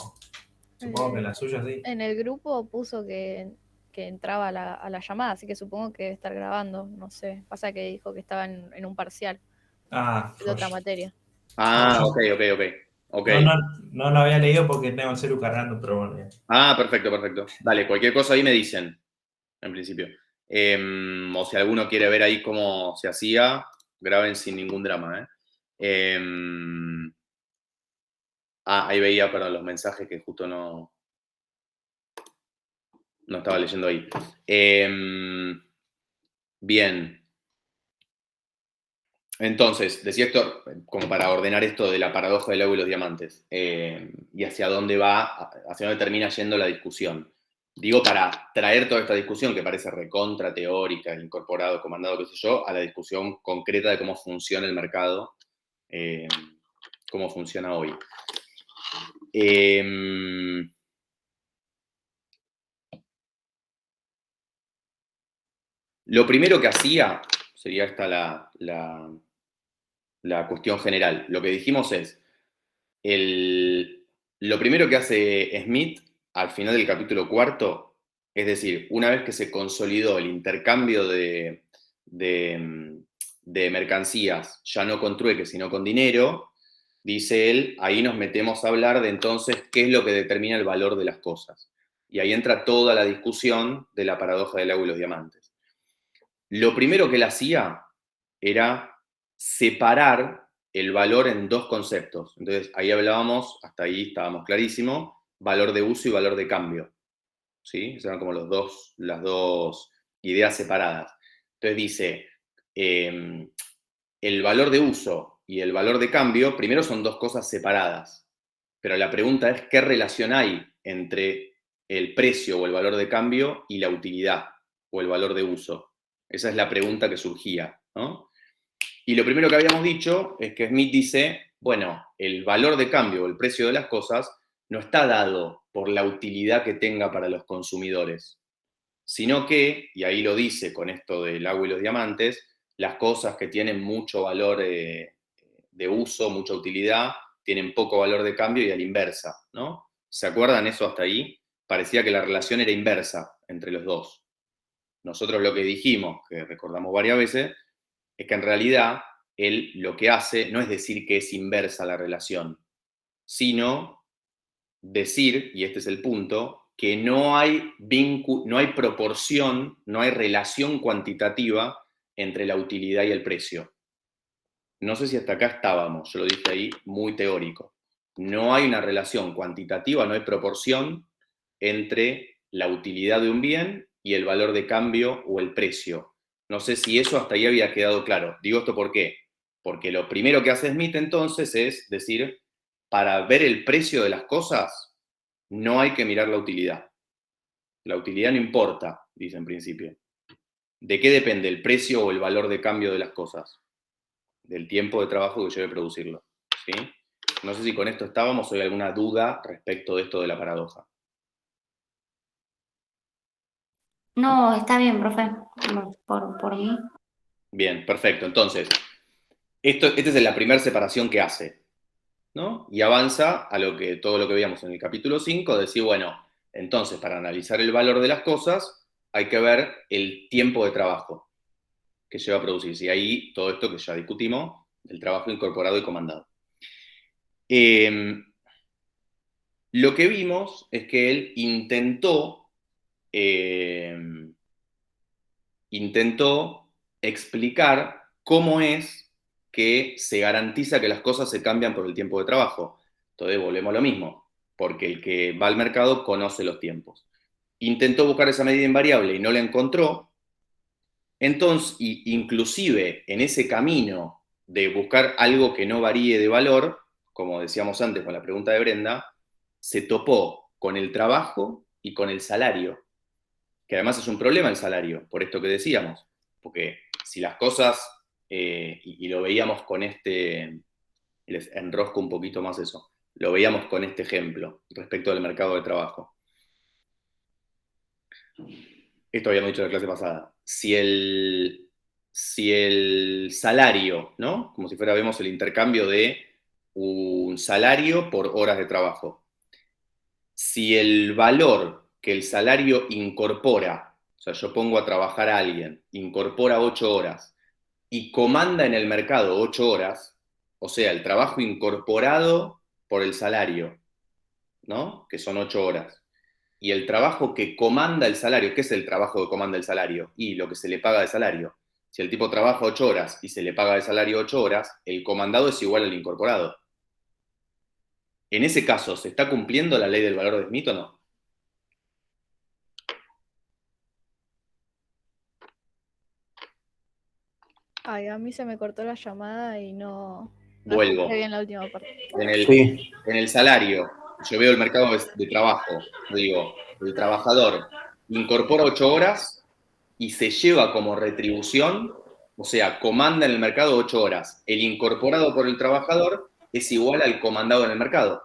D: supongo que la suya sí.
B: En el grupo puso que entraba a la llamada, así que supongo que debe estar grabando, no sé. Pasa que dijo que estaba en un parcial de otra materia.
A: Ah,
D: No,
A: ok.
D: No lo había leído porque tengo el celu cargando, pero bueno. Ya.
A: Ah, perfecto. Dale, cualquier cosa ahí me dicen, en principio. O si alguno quiere ver ahí cómo se hacía, graben sin ningún drama, ¿eh? Ahí veía, perdón, los mensajes que justo no estaba leyendo ahí. Bien. Entonces, decía Héctor, como para ordenar esto de la paradoja del agua y los diamantes, y hacia dónde hacia dónde termina yendo la discusión. Digo, para traer toda esta discusión, que parece recontra teórica, incorporado, comandado, qué sé yo, a la discusión concreta de cómo funciona el mercado, cómo funciona hoy. Lo primero que hacía, sería esta la cuestión general. Lo que dijimos es, lo primero que hace Smith al final del capítulo 4, es decir, una vez que se consolidó el intercambio de mercancías, ya no con trueque, sino con dinero, dice él, ahí nos metemos a hablar de entonces qué es lo que determina el valor de las cosas. Y ahí entra toda la discusión de la paradoja del agua y los diamantes. Lo primero que él hacía era separar el valor en dos conceptos. Entonces, ahí hablábamos, hasta ahí estábamos clarísimo, valor de uso y valor de cambio. ¿Sí? Esas eran como las dos ideas separadas. Entonces dice, el valor de uso y el valor de cambio, primero son dos cosas separadas. Pero la pregunta es, ¿qué relación hay entre el precio o el valor de cambio y la utilidad o el valor de uso? Esa es la pregunta que surgía, ¿no? Y lo primero que habíamos dicho es que Smith dice, bueno, el valor de cambio o el precio de las cosas no está dado por la utilidad que tenga para los consumidores, sino que, y ahí lo dice con esto del agua y los diamantes, las cosas que tienen mucho valor de uso, mucha utilidad, tienen poco valor de cambio y a la inversa, ¿no? ¿Se acuerdan eso hasta ahí? Parecía que la relación era inversa entre los dos. Nosotros lo que dijimos, que recordamos varias veces, es que en realidad él lo que hace no es decir que es inversa la relación, sino decir, y este es el punto, que no hay proporción, no hay relación cuantitativa entre la utilidad y el precio. No sé si hasta acá estábamos, yo lo dije ahí muy teórico. No hay una relación cuantitativa, no hay proporción entre la utilidad de un bien y el valor de cambio o el precio. No sé si eso hasta ahí había quedado claro. Digo esto ¿por qué? Porque lo primero que hace Smith entonces es decir, para ver el precio de las cosas, no hay que mirar la utilidad. La utilidad no importa, dice en principio. ¿De qué depende el precio o el valor de cambio de las cosas? Del tiempo de trabajo que lleve producirlo. ¿Sí? No sé si con esto estábamos o hay alguna duda respecto de esto de la paradoja.
E: No, está bien, profe, por mí.
A: Bien, perfecto. Entonces, esta es la primera separación que hace, ¿no? Y avanza a todo lo que veíamos en el capítulo 5, decir, bueno, Entonces, para analizar el valor de las cosas, hay que ver el tiempo de trabajo que lleva a producirse. Y ahí todo esto que ya discutimos, el trabajo incorporado y comandado. Lo que vimos es que él intentó explicar cómo es que se garantiza que las cosas se cambian por el tiempo de trabajo. Entonces volvemos a lo mismo, porque el que va al mercado conoce los tiempos. Intentó buscar esa medida invariable y no la encontró. Entonces, inclusive en ese camino de buscar algo que no varíe de valor, como decíamos antes con la pregunta de Brenda, se topó con el trabajo y con el salario, que además es un problema el salario, por esto que decíamos, porque si las cosas, y lo veíamos con les enrosco un poquito más eso, lo veíamos con este ejemplo respecto al mercado de trabajo. Esto habíamos dicho en la clase pasada. Si el salario, ¿no? Como si fuera, vemos el intercambio de un salario por horas de trabajo. Si el valor que el salario incorpora, o sea, yo pongo a trabajar a alguien, incorpora 8 horas y comanda en el mercado 8 horas, o sea, el trabajo incorporado por el salario, ¿no? Que son 8 horas. Y el trabajo que comanda el salario, ¿qué es el trabajo que comanda el salario? Y lo que se le paga de salario. Si el tipo trabaja 8 horas y se le paga de salario 8 horas, el comandado es igual al incorporado. En ese caso, ¿se está cumpliendo la ley del valor de Smith o no?
B: Ay, a mí se me cortó la llamada y no
A: Vuelvo.
B: escuché bien la última parte.
A: En el salario, yo veo el mercado de trabajo, digo, el trabajador incorpora 8 horas y se lleva como retribución, o sea, comanda en el mercado 8 horas. El incorporado por el trabajador es igual al comandado en el mercado.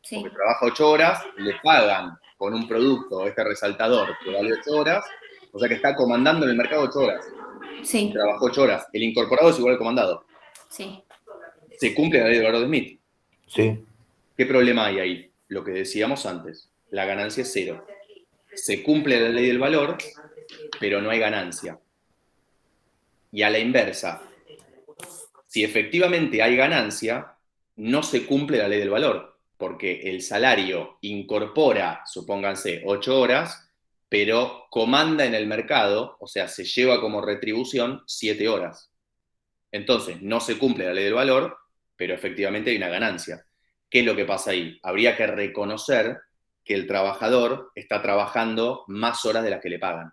E: Sí,
A: Porque trabaja 8 horas, le pagan con un producto, este resaltador, que vale 8 horas, o sea que está comandando en el mercado 8 horas.
E: sí,
A: Trabajó 8 horas. El incorporado es igual al comandado.
E: sí.
A: Se cumple la ley de valor de Smith.
C: Sí,
A: ¿Qué problema hay ahí? Lo que decíamos antes, la ganancia es cero. Se cumple la ley del valor, pero no hay ganancia. Y a la inversa, si efectivamente hay ganancia, no se cumple la ley del valor, porque el salario incorpora, supónganse, 8 horas, pero comanda en el mercado, o sea, se lleva como retribución 7 horas. Entonces, no se cumple la ley del valor, pero efectivamente hay una ganancia. ¿Qué es lo que pasa ahí? Habría que reconocer que el trabajador está trabajando más horas de las que le pagan.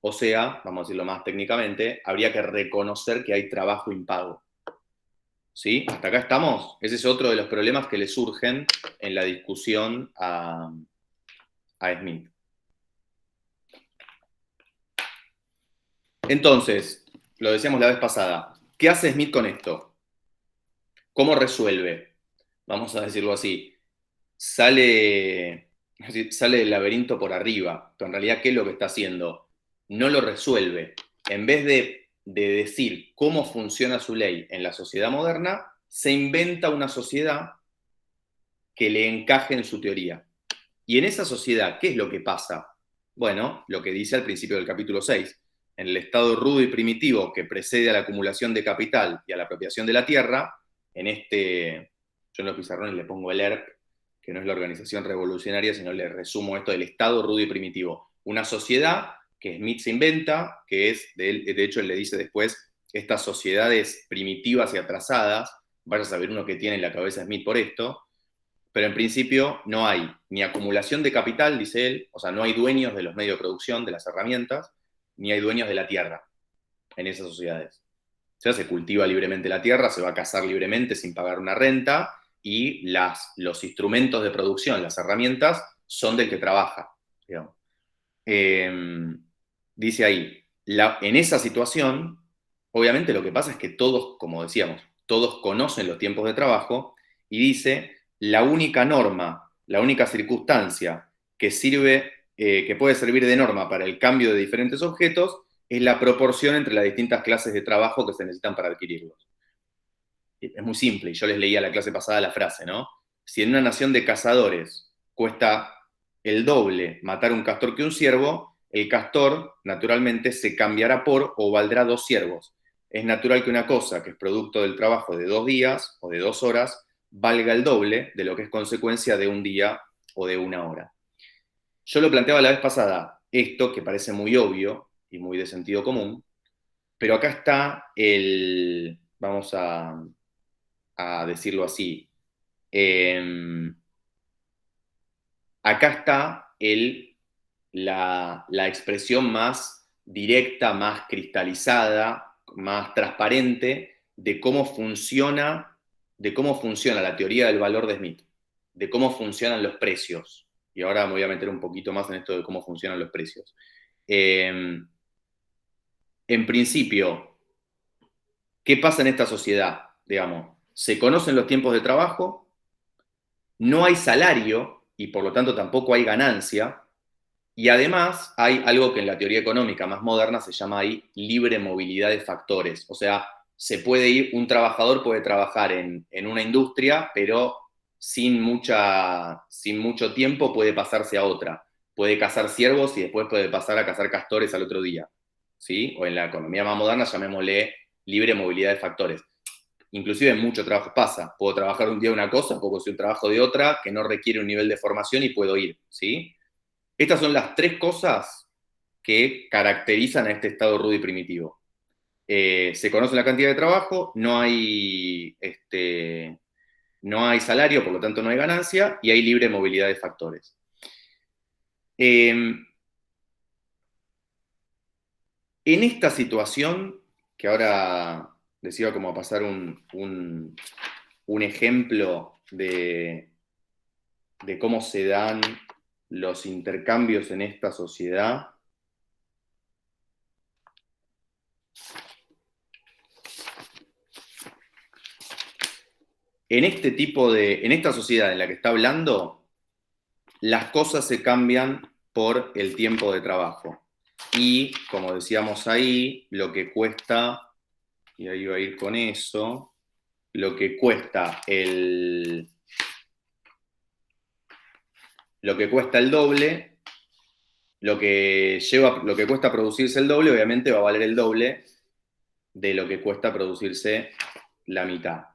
A: O sea, vamos a decirlo más técnicamente, habría que reconocer que hay trabajo impago. ¿Sí? ¿Hasta acá estamos? Ese es otro de los problemas que le surgen en la discusión a Smith. Entonces, lo decíamos la vez pasada, ¿qué hace Smith con esto? ¿Cómo resuelve? Vamos a decirlo así. Sale del laberinto por arriba, pero en realidad, ¿qué es lo que está haciendo? No lo resuelve. En vez de decir cómo funciona su ley en la sociedad moderna, se inventa una sociedad que le encaje en su teoría. Y en esa sociedad, ¿qué es lo que pasa? Bueno, lo que dice al principio del capítulo 6. En el estado rudo y primitivo que precede a la acumulación de capital y a la apropiación de la tierra, yo en los pizarrones le pongo el ERP, que no es la organización revolucionaria, sino le resumo esto del estado rudo y primitivo. Una sociedad que Smith se inventa, que es, de hecho él le dice después, estas sociedades primitivas y atrasadas, vaya a saber uno que tiene en la cabeza Smith por esto, pero en principio no hay ni acumulación de capital, dice él, o sea, no hay dueños de los medios de producción, de las herramientas, ni hay dueños de la tierra en esas sociedades. O sea, se cultiva libremente la tierra, se va a cazar libremente sin pagar una renta, y los instrumentos de producción, las herramientas, son del que trabaja. Digamos. Dice ahí, en esa situación, obviamente lo que pasa es que todos, como decíamos, todos conocen los tiempos de trabajo, y dice, la única norma, la única circunstancia que puede servir de norma para el cambio de diferentes objetos es la proporción entre las distintas clases de trabajo que se necesitan para adquirirlos. Es muy simple, y yo les leía la clase pasada la frase, ¿no? Si en una nación de cazadores cuesta el doble matar un castor que un ciervo, el castor naturalmente se cambiará por o valdrá 2 ciervos. Es natural que una cosa que es producto del trabajo de 2 días o de 2 horas valga el doble de lo que es consecuencia de un día o de una hora. Yo lo planteaba la vez pasada, esto que parece muy obvio y muy de sentido común, pero acá está vamos a decirlo así, acá está la expresión más directa, más cristalizada, más transparente de cómo funciona la teoría del valor de Smith, de cómo funcionan los precios. Y ahora me voy a meter un poquito más en esto de cómo funcionan los precios. En principio, ¿qué pasa en esta sociedad? Digamos, se conocen los tiempos de trabajo, no hay salario y por lo tanto tampoco hay ganancia, y además hay algo que en la teoría económica más moderna se llama ahí libre movilidad de factores. O sea, un trabajador puede trabajar en una industria, pero sin mucho tiempo puede pasarse a otra. Puede cazar ciervos y después puede pasar a cazar castores al otro día. ¿Sí? O en la economía más moderna llamémosle libre movilidad de factores. Inclusive en muchos trabajos pasa. Puedo trabajar un día de una cosa, puedo conseguir un trabajo de otra, que no requiere un nivel de formación y puedo ir. ¿Sí? Estas son las 3 cosas que caracterizan a este estado rudo y primitivo. Se conoce la cantidad de trabajo, no hay salario, por lo tanto no hay ganancia, y hay libre movilidad de factores. En esta situación, que ahora les iba como a pasar un ejemplo de cómo se dan los intercambios en esta sociedad. En esta sociedad en la que está hablando, las cosas se cambian por el tiempo de trabajo. Y, como decíamos ahí, lo que cuesta, y ahí va a ir con eso, lo que cuesta el doble, lo que cuesta producirse el doble, obviamente va a valer el doble de lo que cuesta producirse la mitad.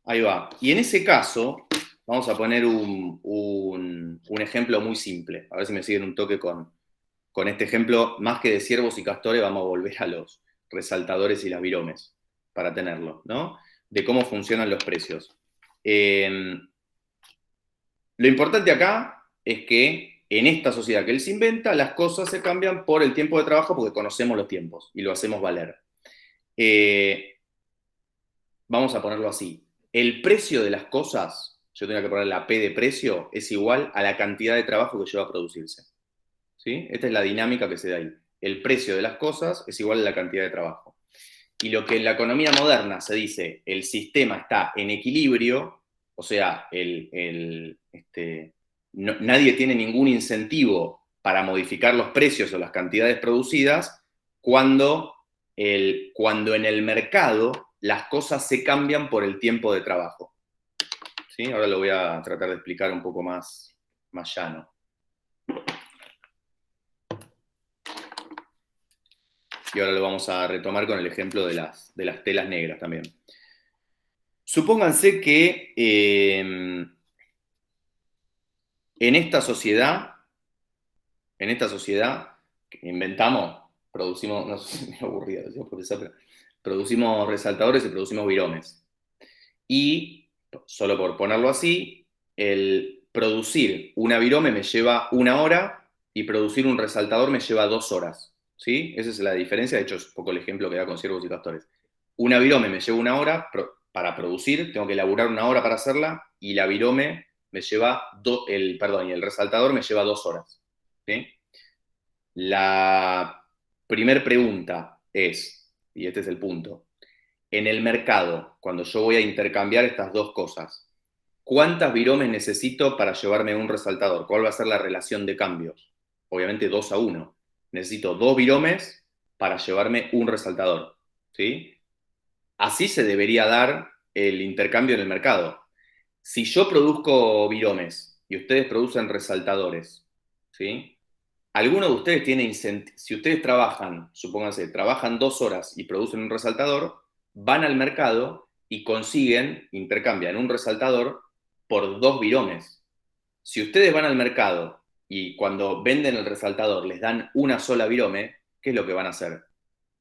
A: Ahí va. Y en ese caso, vamos a poner un ejemplo muy simple. A ver si me siguen un toque con este ejemplo. Más que de ciervos y castores, vamos a volver a los resaltadores y las viromes para tenerlo, ¿no? De cómo funcionan los precios. Lo importante acá es que en esta sociedad que él se inventa, las cosas se cambian por el tiempo de trabajo porque conocemos los tiempos y lo hacemos valer. Vamos a ponerlo así. El precio de las cosas, yo tengo que poner la P de precio, es igual a la cantidad de trabajo que lleva a producirse. ¿Sí? Esta es la dinámica que se da ahí. El precio de las cosas es igual a la cantidad de trabajo. Y lo que en la economía moderna se dice, el sistema está en equilibrio, o sea, nadie tiene ningún incentivo para modificar los precios o las cantidades producidas, cuando en el mercado las cosas se cambian por el tiempo de trabajo. ¿Sí? Ahora lo voy a tratar de explicar un poco más llano. Y ahora lo vamos a retomar con el ejemplo de las telas negras también. Supónganse que en esta sociedad que inventamos, producimos, no sé, me aburría, pero producimos resaltadores y producimos viromes. Y, solo por ponerlo así, el producir una virome me lleva 1 hora y producir un resaltador me lleva 2 horas. ¿Sí? Esa es la diferencia, de hecho es un poco el ejemplo que da con ciervos y castores. Una virome me lleva 1 hora para producir, tengo que elaborar 1 hora para hacerla, y la virome me lleva, y el resaltador me lleva 2 horas. ¿Sí? La primera pregunta es, y este es el punto, en el mercado, cuando yo voy a intercambiar estas dos cosas, ¿cuántas viromes necesito para llevarme un resaltador? ¿Cuál va a ser la relación de cambios? Obviamente 2-1. Necesito 2 viromes para llevarme un resaltador. ¿Sí? Así se debería dar el intercambio en el mercado. Si yo produzco viromes y ustedes producen resaltadores, ¿sí? ¿Alguno de ustedes tiene si ustedes trabajan, supónganse, trabajan 2 horas y producen un resaltador, van al mercado y consiguen, intercambian un resaltador por 2 viromes. Si ustedes van al mercado y cuando venden el resaltador les dan una sola virome, ¿qué es lo que van a hacer?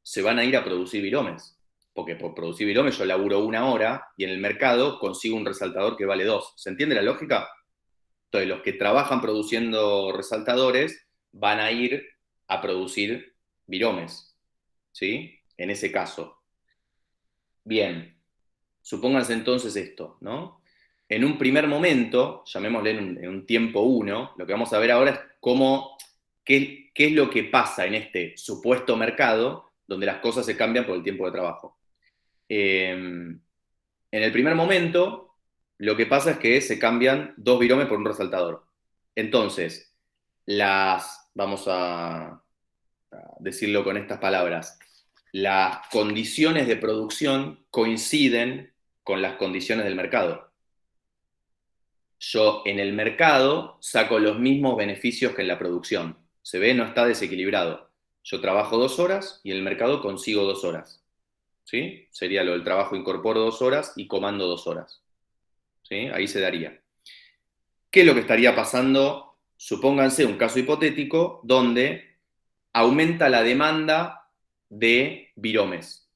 A: Se van a ir a producir viromes. Porque por producir viromes yo laburo 1 hora y en el mercado consigo un resaltador que vale 2. ¿Se entiende la lógica? Entonces, los que trabajan produciendo resaltadores van a ir a producir viromes, ¿sí? En ese caso. Bien, supónganse entonces esto, ¿no? En un primer momento, llamémosle en un tiempo 1, lo que vamos a ver ahora es qué es lo que pasa en este supuesto mercado donde las cosas se cambian por el tiempo de trabajo. En el primer momento, lo que pasa es que se cambian 2 viromes por un resaltador. Entonces, vamos a decirlo con estas palabras, las condiciones de producción coinciden con las condiciones del mercado. Yo en el mercado saco los mismos beneficios que en la producción. Se ve, no está desequilibrado. Yo trabajo 2 horas y en el mercado consigo 2 horas. ¿Sí? Sería lo del trabajo, incorporo 2 horas y comando 2 horas. ¿Sí? Ahí se daría. ¿Qué es lo que estaría pasando? Supónganse un caso hipotético donde aumenta la demanda de viromes,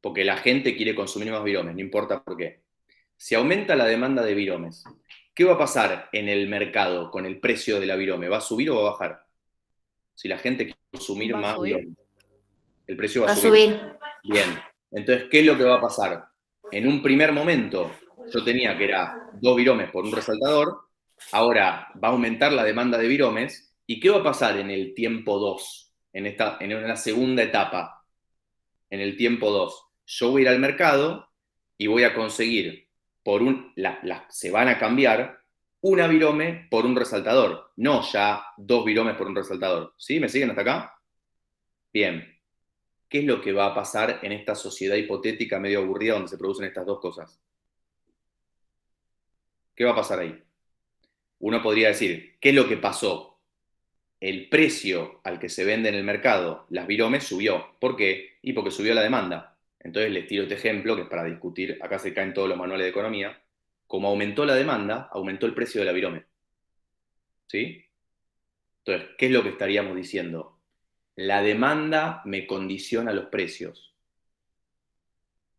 A: porque la gente quiere consumir más viromes, no importa por qué. Si aumenta la demanda de viromes, ¿qué va a pasar en el mercado con el precio de la virome? ¿Va a subir o va a bajar? Si la gente quiere consumir más viromes, el precio va a subir. Bien, entonces, ¿qué es lo que va a pasar? En un primer momento, yo tenía que era 2 viromes por un resaltador, ahora va a aumentar la demanda de viromes, ¿y qué va a pasar en el tiempo 2? En una segunda etapa, en el tiempo 2. Yo voy a ir al mercado y voy a conseguir, se van a cambiar una virome por un resaltador, no ya 2 viromes por un resaltador. ¿Sí? ¿Me siguen hasta acá? Bien. ¿Qué es lo que va a pasar en esta sociedad hipotética medio aburrida donde se producen estas 2 cosas? ¿Qué va a pasar ahí? Uno podría decir, ¿qué es lo que pasó? El precio al que se vende en el mercado las viromes subió. ¿Por qué? Y porque subió la demanda. Entonces les tiro este ejemplo, que es para discutir, acá se caen todos los manuales de economía. Como aumentó la demanda, aumentó el precio de la virome. ¿Sí? Entonces, ¿qué es lo que estaríamos diciendo? La demanda me condiciona los precios.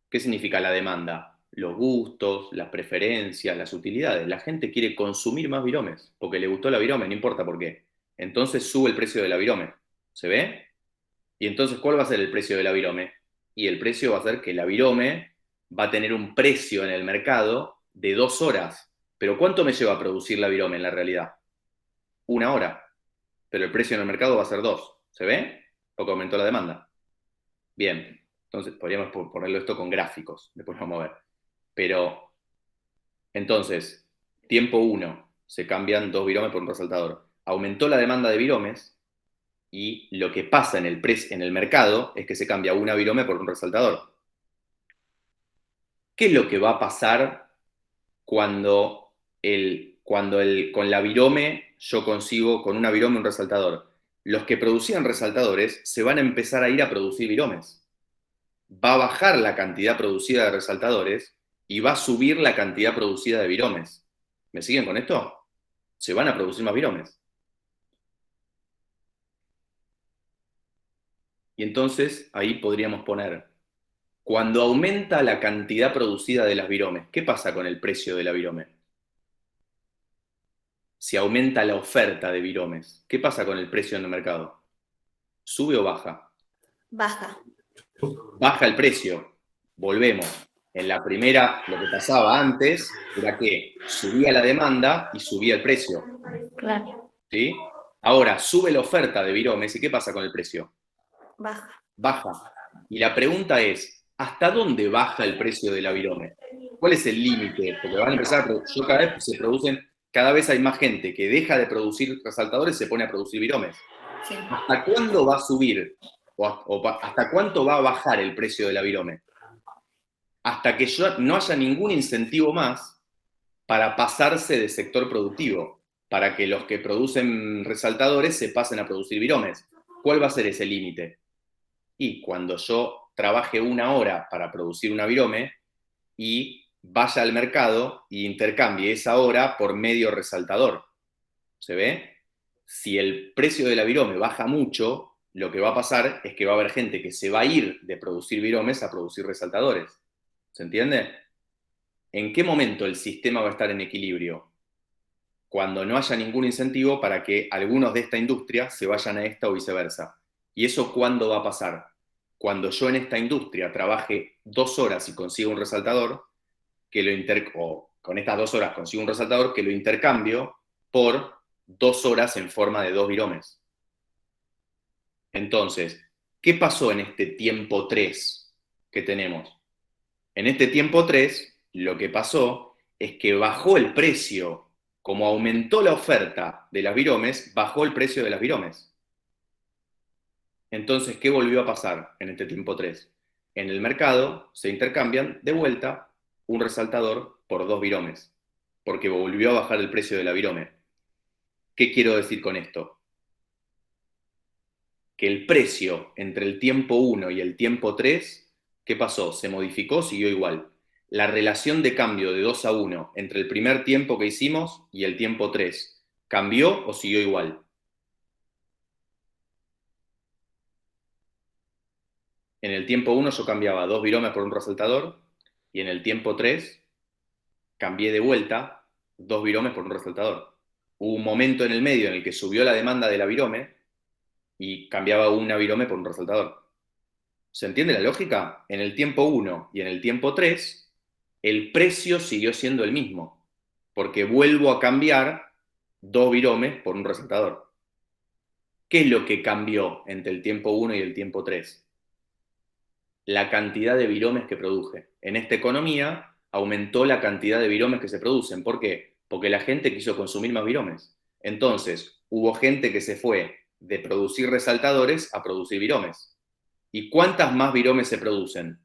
A: ¿Qué significa la demanda? Los gustos, las preferencias, las utilidades. La gente quiere consumir más viromes porque le gustó la virome, no importa por qué. Entonces sube el precio de la virome. ¿Se ve? Y entonces, ¿cuál va a ser el precio de la virome? Y el precio va a ser que la virome va a tener un precio en el mercado de 2 horas. ¿Pero cuánto me lleva a producir la virome en la realidad? 1 hora. Pero el precio en el mercado va a ser 2. ¿Se ve? Porque aumentó la demanda. Bien. Entonces, podríamos ponerlo esto con gráficos. Después vamos a ver. Pero, entonces, tiempo 1, se cambian 2 viromes por un resaltador. Aumentó la demanda de viromes y lo que pasa en el mercado es que se cambia una virome por un resaltador. ¿Qué es lo que va a pasar cuando con la virome yo consigo con una virome un resaltador? Los que producían resaltadores se van a empezar a ir a producir viromes. Va a bajar la cantidad producida de resaltadores y va a subir la cantidad producida de viromes. ¿Me siguen con esto? Se van a producir más viromes. Y entonces ahí podríamos poner, cuando aumenta la cantidad producida de las viromes, ¿qué pasa con el precio de la virome? Si aumenta la oferta de viromes, ¿qué pasa con el precio en el mercado? ¿Sube o baja?
E: Baja.
A: Baja el precio. Volvemos. En la primera, lo que pasaba antes era que subía la demanda y subía el precio.
E: Claro.
A: ¿Sí? Ahora, sube la oferta de viromes y ¿qué pasa con el precio?
E: Baja.
A: Baja. Y la pregunta es, ¿hasta dónde baja el precio de la virome? ¿Cuál es el límite? Porque van a empezar cada vez hay más gente que deja de producir resaltadores y se pone a producir viromes.
E: Sí.
A: ¿Hasta cuándo va a subir? ¿Hasta cuánto va a bajar el precio de la virome? hasta que no haya ningún incentivo más para pasarse de sector productivo, para que los que producen resaltadores se pasen a producir viromes. ¿Cuál va a ser ese límite? Y cuando yo trabaje 1 hora para producir una virome y vaya al mercado e intercambie esa hora por medio resaltador. ¿Se ve? Si el precio de la virome baja mucho, lo que va a pasar es que va a haber gente que se va a ir de producir viromes a producir resaltadores. ¿Se entiende? ¿En qué momento el sistema va a estar en equilibrio? Cuando no haya ningún incentivo para que algunos de esta industria se vayan a esta o viceversa. ¿Y eso cuándo va a pasar? Cuando yo en esta industria trabaje 2 horas y consiga un resaltador, o con estas 2 horas consigo un resaltador que lo intercambio por 2 horas en forma de 2 viromes. Entonces, ¿qué pasó en este tiempo 3 que tenemos? En este tiempo 3, lo que pasó es que bajó el precio. Como aumentó la oferta de las viromes, bajó el precio de las viromes. Entonces, ¿qué volvió a pasar en este tiempo 3? En el mercado se intercambian de vuelta un resaltador por 2 viromes, porque volvió a bajar el precio de la virome. ¿Qué quiero decir con esto? Que el precio entre el tiempo 1 y el tiempo 3, ¿qué pasó? Se modificó, siguió igual. La relación de cambio de 2-1 entre el primer tiempo que hicimos y el tiempo 3, ¿cambió o siguió igual? En el tiempo 1 yo cambiaba 2 viromes por un resaltador y en el tiempo 3 cambié de vuelta 2 viromes por un resaltador. Hubo un momento en el medio en el que subió la demanda de la virome y cambiaba una virome por un resaltador. ¿Se entiende la lógica? En el tiempo 1 y en el tiempo 3, el precio siguió siendo el mismo, porque vuelvo a cambiar 2 viromes por un resaltador. ¿Qué es lo que cambió entre el tiempo 1 y el tiempo 3? La cantidad de viromes que produje. En esta economía aumentó la cantidad de viromes que se producen. ¿Por qué? Porque la gente quiso consumir más viromes. Entonces, hubo gente que se fue de producir resaltadores a producir viromes. ¿Y cuántas más viromes se producen?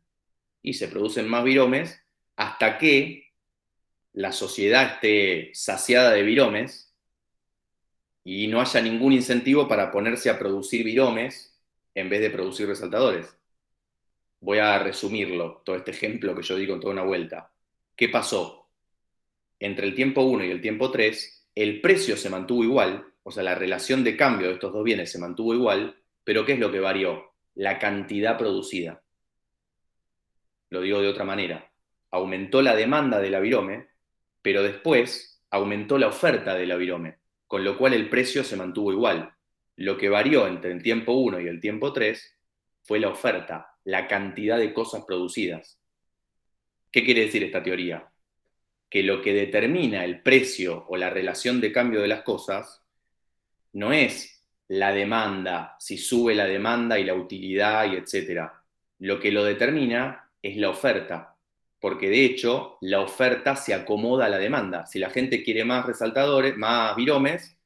A: Y se producen más viromes hasta que la sociedad esté saciada de viromes y no haya ningún incentivo para ponerse a producir viromes en vez de producir resaltadores. Voy a resumirlo, todo este ejemplo que yo di con toda una vuelta. ¿Qué pasó? Entre el tiempo 1 y el tiempo 3, el precio se mantuvo igual, o sea, la relación de cambio de estos dos bienes se mantuvo igual, pero ¿qué es lo que varió? La cantidad producida. Lo digo de otra manera. Aumentó la demanda de la virome, pero después aumentó la oferta de la virome, con lo cual el precio se mantuvo igual. Lo que varió entre el tiempo 1 y el tiempo 3 fue la oferta, la cantidad de cosas producidas. ¿Qué quiere decir esta teoría? Que lo que determina el precio o la relación de cambio de las cosas no es la demanda, si sube la demanda y la utilidad y etcétera. Lo que lo determina es la oferta, porque de hecho la oferta se acomoda a la demanda. Si la gente quiere más resaltadores, más viromes,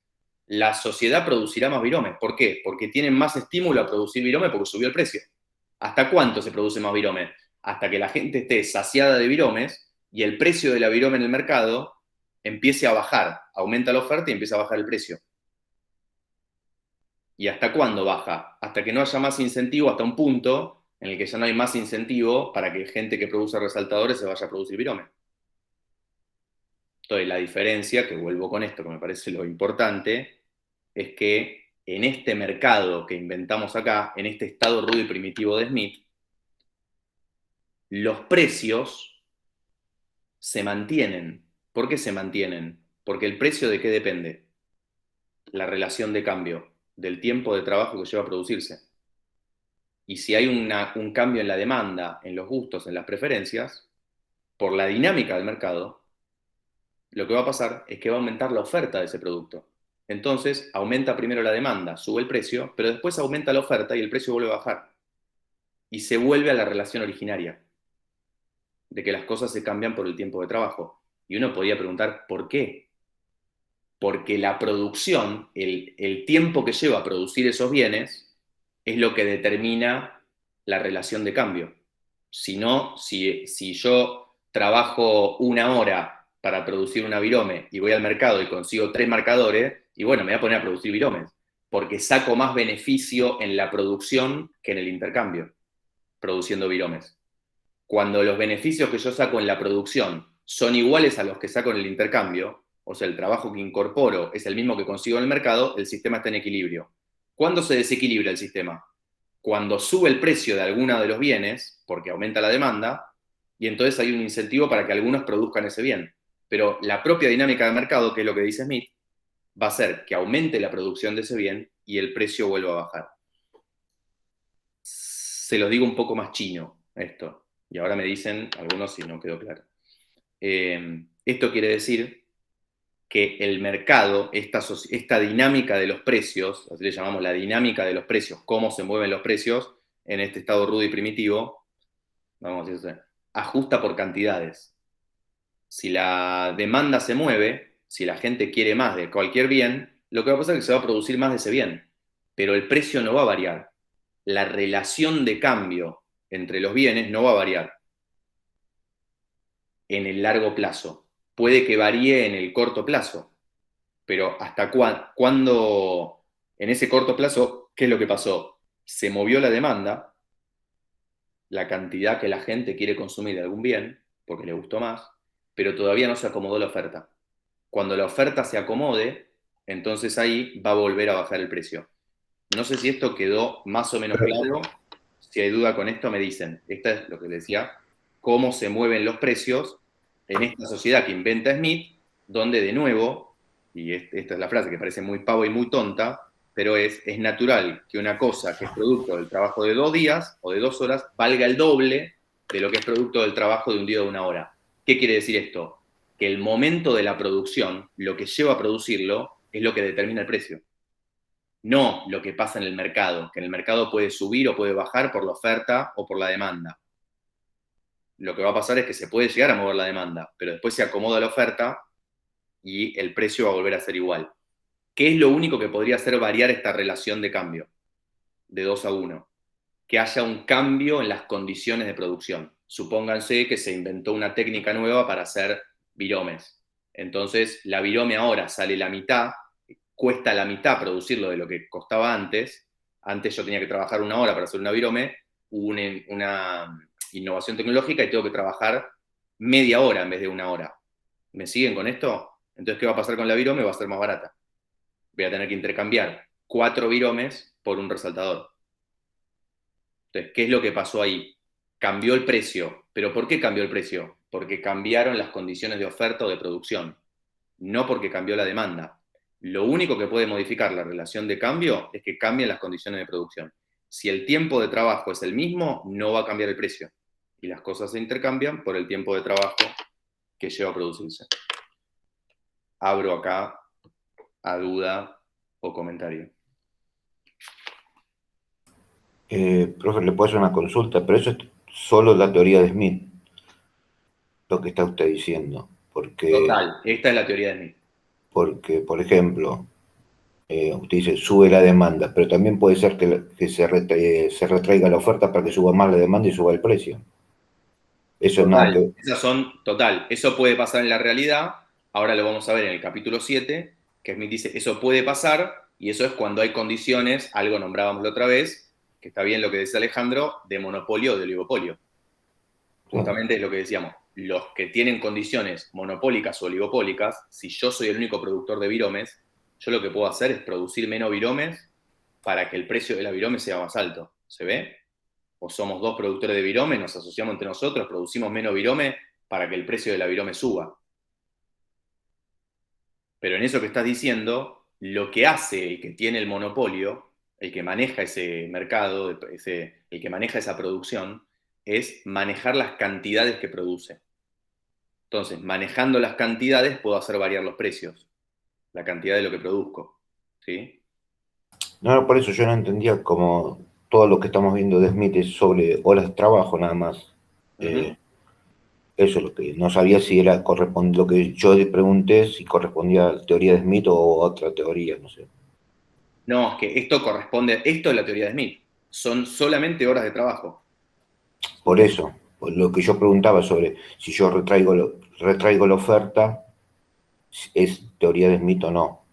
A: la sociedad producirá más viromes. ¿Por qué? Porque tienen más estímulo a producir viromes porque subió el precio. ¿Hasta cuánto se produce más viromes? Hasta que la gente esté saciada de viromes y el precio de la virome en el mercado empiece a bajar. Aumenta la oferta y empieza a bajar el precio. ¿Y hasta cuándo baja? Hasta que no haya más incentivo, hasta un punto en el que ya no hay más incentivo para que gente que produce resaltadores se vaya a producir virome. Entonces, la diferencia, que vuelvo con esto, que me parece lo importante, es que en este mercado que inventamos acá, en este estado rudo y primitivo de Smith, los precios se mantienen. ¿Por qué se mantienen? Porque el precio ¿de qué depende? La relación de cambio, del tiempo de trabajo que lleva a producirse. Y si hay un cambio en la demanda, en los gustos, en las preferencias, por la dinámica del mercado, lo que va a pasar es que va a aumentar la oferta de ese producto. Entonces, aumenta primero la demanda, sube el precio, pero después aumenta la oferta y el precio vuelve a bajar. Y se vuelve a la relación originaria, de que las cosas se cambian por el tiempo de trabajo. Y uno podría preguntar, ¿por qué? Porque la producción, el tiempo que lleva a producir esos bienes, es lo que determina la relación de cambio. Si no, si yo trabajo 1 hora para producir una virome y voy al mercado y consigo 3 marcadores, y bueno, me voy a poner a producir viromes, porque saco más beneficio en la producción que en el intercambio, produciendo viromes. Cuando los beneficios que yo saco en la producción son iguales a los que saco en el intercambio, o sea, el trabajo que incorporo es el mismo que consigo en el mercado, el sistema está en equilibrio. ¿Cuándo se desequilibra el sistema? Cuando sube el precio de alguno de los bienes, porque aumenta la demanda, y entonces hay un incentivo para que algunos produzcan ese bien. Pero la propia dinámica de mercado, que es lo que dice Smith, va a hacer que aumente la producción de ese bien y el precio vuelva a bajar. Se lo digo un poco más chino, esto. Y ahora me dicen algunos si no quedó claro. Esto quiere decir que el mercado, esta dinámica de los precios, así le llamamos la dinámica de los precios, cómo se mueven los precios en este estado rudo y primitivo, vamos a decir, ajusta por cantidades. Si la demanda se mueve, si la gente quiere más de cualquier bien, lo que va a pasar es que se va a producir más de ese bien, pero el precio no va a variar. La relación de cambio entre los bienes no va a variar en el largo plazo. Puede que varíe en el corto plazo, pero ¿hasta cuándo en ese corto plazo, qué es lo que pasó? Se movió la demanda, la cantidad que la gente quiere consumir de algún bien, porque le gustó más, pero todavía no se acomodó la oferta. Cuando la oferta se acomode, entonces ahí va a volver a bajar el precio. No sé si esto quedó más o menos claro. Si hay duda con esto, me dicen. Esta es lo que les decía, cómo se mueven los precios en esta sociedad que inventa Smith, donde de nuevo, y esta es la frase que parece muy pavo y muy tonta, pero es natural que una cosa que es producto del trabajo de 2 días o de 2 horas valga el doble de lo que es producto del trabajo de un día o de 1 hora. ¿Qué quiere decir esto? Que el momento de la producción, lo que lleva a producirlo, es lo que determina el precio. No lo que pasa en el mercado, que en el mercado puede subir o puede bajar por la oferta o por la demanda. Lo que va a pasar es que se puede llegar a mover la demanda, pero después se acomoda la oferta y el precio va a volver a ser igual. ¿Qué es lo único que podría hacer variar esta relación de cambio de 2 a 1? Que haya un cambio en las condiciones de producción. Supónganse que se inventó una técnica nueva para hacer viromes. Entonces, la virome ahora sale la mitad, cuesta la mitad producirlo de lo que costaba antes. Antes yo tenía que trabajar 1 hora para hacer una virome, hubo una innovación tecnológica y tengo que trabajar media hora en vez de 1 hora. ¿Me siguen con esto? Entonces, ¿qué va a pasar con la virome? Va a ser más barata. Voy a tener que intercambiar 4 viromes por un resaltador. Entonces, ¿qué es lo que pasó ahí? Cambió el precio. ¿Pero por qué cambió el precio? Porque cambiaron las condiciones de oferta o de producción, no porque cambió la demanda. Lo único que puede modificar la relación de cambio es que cambien las condiciones de producción. Si el tiempo de trabajo es el mismo, no va a cambiar el precio. Y las cosas se intercambian por el tiempo de trabajo que lleva a producirse. Abro acá a duda o comentario.
C: Profe, le puedo hacer una consulta, pero eso es solo la teoría de Smith, lo que está usted diciendo. Porque,
A: Total, esta es la teoría de Smith.
C: Porque, por ejemplo, usted dice sube la demanda, pero también puede ser que se retraiga la oferta para que suba más la demanda y suba el precio. Eso
A: Total, total, eso puede pasar en la realidad. Ahora lo vamos a ver en el capítulo 7, que Smith dice, eso puede pasar, y eso es cuando hay condiciones, algo nombrábamos la otra vez, que está bien lo que dice Alejandro, de monopolio o de oligopolio. Justamente es lo que decíamos, los que tienen condiciones monopólicas o oligopólicas, si yo soy el único productor de viromes, yo lo que puedo hacer es producir menos viromes para que el precio de la virome sea más alto. ¿Se ve? O somos 2 productores de virome, nos asociamos entre nosotros, producimos menos virome para que el precio de la virome suba. Pero en eso que estás diciendo, lo que hace el que tiene el monopolio, el que maneja ese mercado, el que maneja esa producción, es manejar las cantidades que produce. Entonces, manejando las cantidades puedo hacer variar los precios, la cantidad de lo que produzco. ¿Sí?
C: No, por eso yo no entendía como todo lo que estamos viendo de Smith es sobre horas de trabajo nada más. Eso es lo que no sabía si era lo que yo le pregunté, si correspondía a la teoría de Smith o a otra teoría, no sé.
A: No, es que esto es la teoría de Smith. Son solamente horas de trabajo.
C: Por eso, por lo que yo preguntaba sobre si yo retraigo la oferta, ¿es teoría de Smith o no?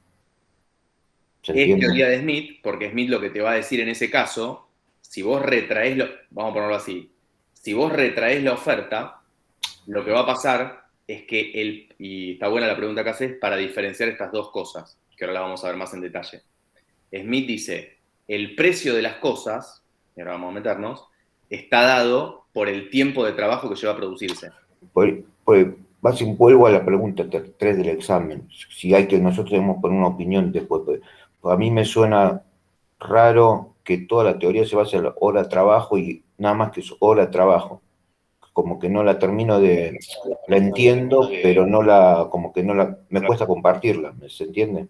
C: ¿Se
A: Es
C: entiende?
A: teoría de Smith, porque Smith lo que te va a decir en ese caso, si vos retraes, vamos a ponerlo así, si vos retraes la oferta, lo que va a pasar es que y está buena la pregunta que haces, para diferenciar estas dos cosas, que ahora la vamos a ver más en detalle. Smith dice, el precio de las cosas, y ahora vamos a meternos, está dado por el tiempo de trabajo que lleva a producirse.
C: Vuelvo a la pregunta 3 del examen. Si hay que nosotros debemos poner una opinión después. A mí me suena raro que toda la teoría se base en la hora de trabajo y nada más que es hora de trabajo. Como que no la termino de... La entiendo, pero como que me cuesta compartirla, ¿se entiende?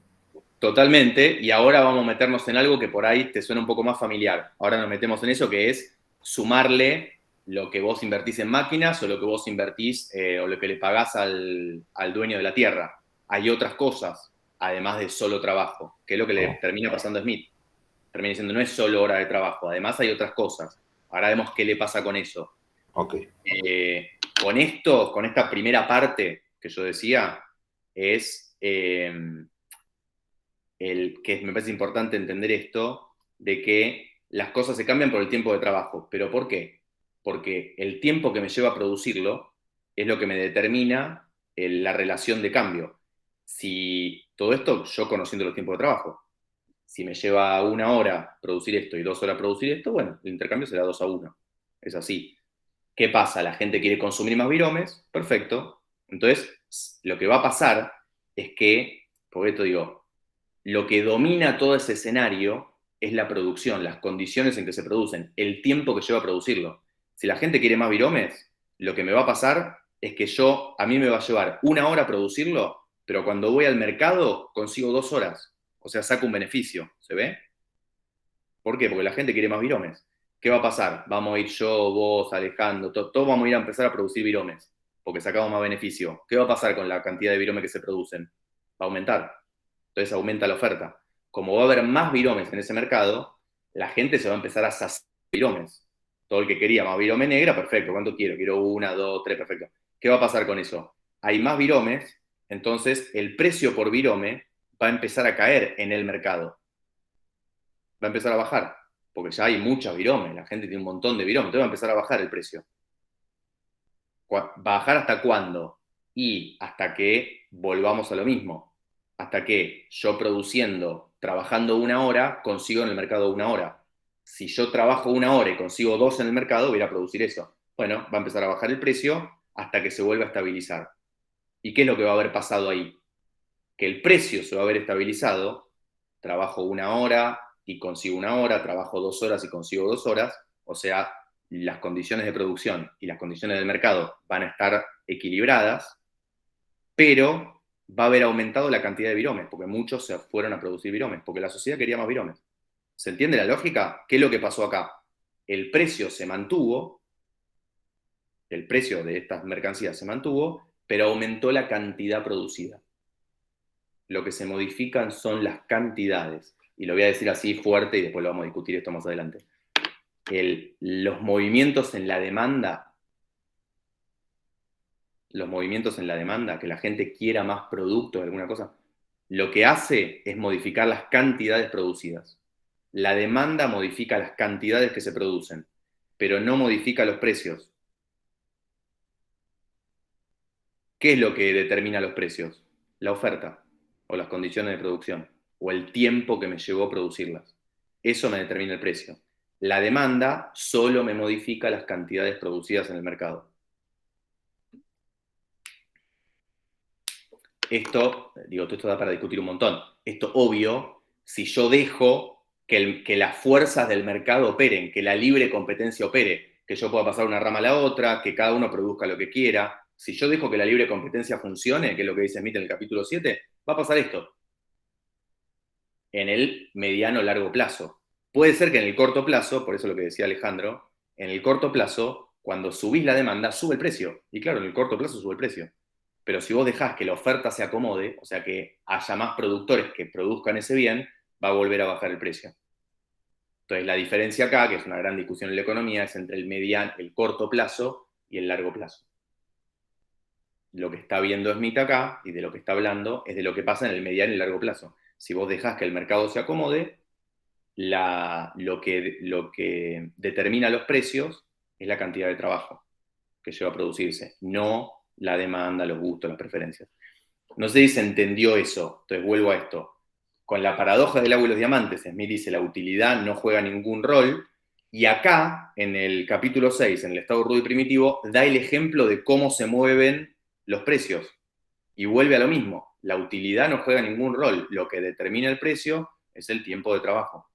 A: Totalmente, y ahora vamos a meternos en algo que por ahí te suena un poco más familiar. Ahora nos metemos en eso, que es sumarle lo que vos invertís en máquinas o lo que vos invertís o lo que le pagás al dueño de la tierra. Hay otras cosas, además de solo trabajo, que es lo que le termina pasando a Smith. Termina diciendo, no es solo hora de trabajo, además hay otras cosas. Ahora vemos qué le pasa con eso.
C: Ok.
A: Con esto, con esta primera parte que yo decía, es... que me parece importante entender esto, de que las cosas se cambian por el tiempo de trabajo. ¿Pero por qué? Porque el tiempo que me lleva a producirlo es lo que me determina la relación de cambio. Si todo esto, yo conociendo los tiempos de trabajo, si me lleva 1 hora producir esto y 2 horas producir esto, bueno, el intercambio será 2-1. Es así. ¿Qué pasa? La gente quiere consumir más viromes, perfecto. Entonces, lo que va a pasar es que, por esto digo, lo que domina todo ese escenario es la producción, las condiciones en que se producen, el tiempo que lleva a producirlo. Si la gente quiere más viromes, lo que me va a pasar es que a mí me va a llevar 1 hora producirlo, pero cuando voy al mercado consigo 2 horas. O sea, saco un beneficio. ¿Se ve? ¿Por qué? Porque la gente quiere más viromes. ¿Qué va a pasar? Vamos a ir yo, vos, Alejandro, todos vamos a ir a empezar a producir viromes, porque sacamos más beneficio. ¿Qué va a pasar con la cantidad de viromes que se producen? Va a aumentar. Entonces aumenta la oferta. Como va a haber más viromes en ese mercado, la gente se va a empezar a saciar de viromes. Todo el que quería más virome negra, perfecto. ¿Cuánto quiero? Quiero 1, 2, 3, perfecto. ¿Qué va a pasar con eso? Hay más viromes, entonces el precio por virome va a empezar a caer en el mercado. Va a empezar a bajar, porque ya hay muchas viromes, la gente tiene un montón de viromes, entonces va a empezar a bajar el precio. ¿Bajar hasta cuándo? Y hasta que volvamos a lo mismo. Hasta que yo produciendo, trabajando 1 hora, consigo en el mercado 1 hora. Si yo trabajo 1 hora y consigo 2 en el mercado, voy a ir a producir eso. Bueno, va a empezar a bajar el precio hasta que se vuelva a estabilizar. ¿Y qué es lo que va a haber pasado ahí? Que el precio se va a haber estabilizado, trabajo 1 hora y consigo 1 hora, trabajo 2 horas y consigo 2 horas, o sea, las condiciones de producción y las condiciones del mercado van a estar equilibradas, pero va a haber aumentado la cantidad de viromes, porque muchos se fueron a producir viromes, porque la sociedad quería más viromes. ¿Se entiende la lógica? ¿Qué es lo que pasó acá? El precio se mantuvo, el precio de estas mercancías se mantuvo, pero aumentó la cantidad producida. Lo que se modifican son las cantidades. Y lo voy a decir así fuerte y después lo vamos a discutir esto más adelante. Los movimientos en la demanda, que la gente quiera más productos, alguna cosa, lo que hace es modificar las cantidades producidas. La demanda modifica las cantidades que se producen, pero no modifica los precios. ¿Qué es lo que determina los precios? La oferta, o las condiciones de producción, o el tiempo que me llevó a producirlas. Eso me determina el precio. La demanda solo me modifica las cantidades producidas en el mercado. Esto da para discutir un montón. Esto, obvio, si yo dejo que las fuerzas del mercado operen, que la libre competencia opere, que yo pueda pasar una rama a la otra, que cada uno produzca lo que quiera. Si yo dejo que la libre competencia funcione, que es lo que dice Smith en el capítulo 7, va a pasar esto. En el mediano largo plazo. Puede ser que en el corto plazo, por eso lo que decía Alejandro, en el corto plazo, cuando subís la demanda, sube el precio. Y claro, en el corto plazo sube el precio. Pero si vos dejás que la oferta se acomode, o sea, que haya más productores que produzcan ese bien, va a volver a bajar el precio. Entonces, la diferencia acá, que es una gran discusión en la economía, es entre el corto plazo y el largo plazo. Lo que está viendo Smith acá, y de lo que está hablando, es de lo que pasa en el mediano y largo plazo. Si vos dejás que el mercado se acomode, lo que determina los precios es la cantidad de trabajo que lleva a producirse, no la demanda, los gustos, las preferencias. No sé si se entendió eso, entonces vuelvo a esto. Con la paradoja del agua y los diamantes, Smith dice la utilidad no juega ningún rol, y acá, en el capítulo 6, en el estado rudo y primitivo, da el ejemplo de cómo se mueven los precios, y vuelve a lo mismo. La utilidad no juega ningún rol, lo que determina el precio es el tiempo de trabajo,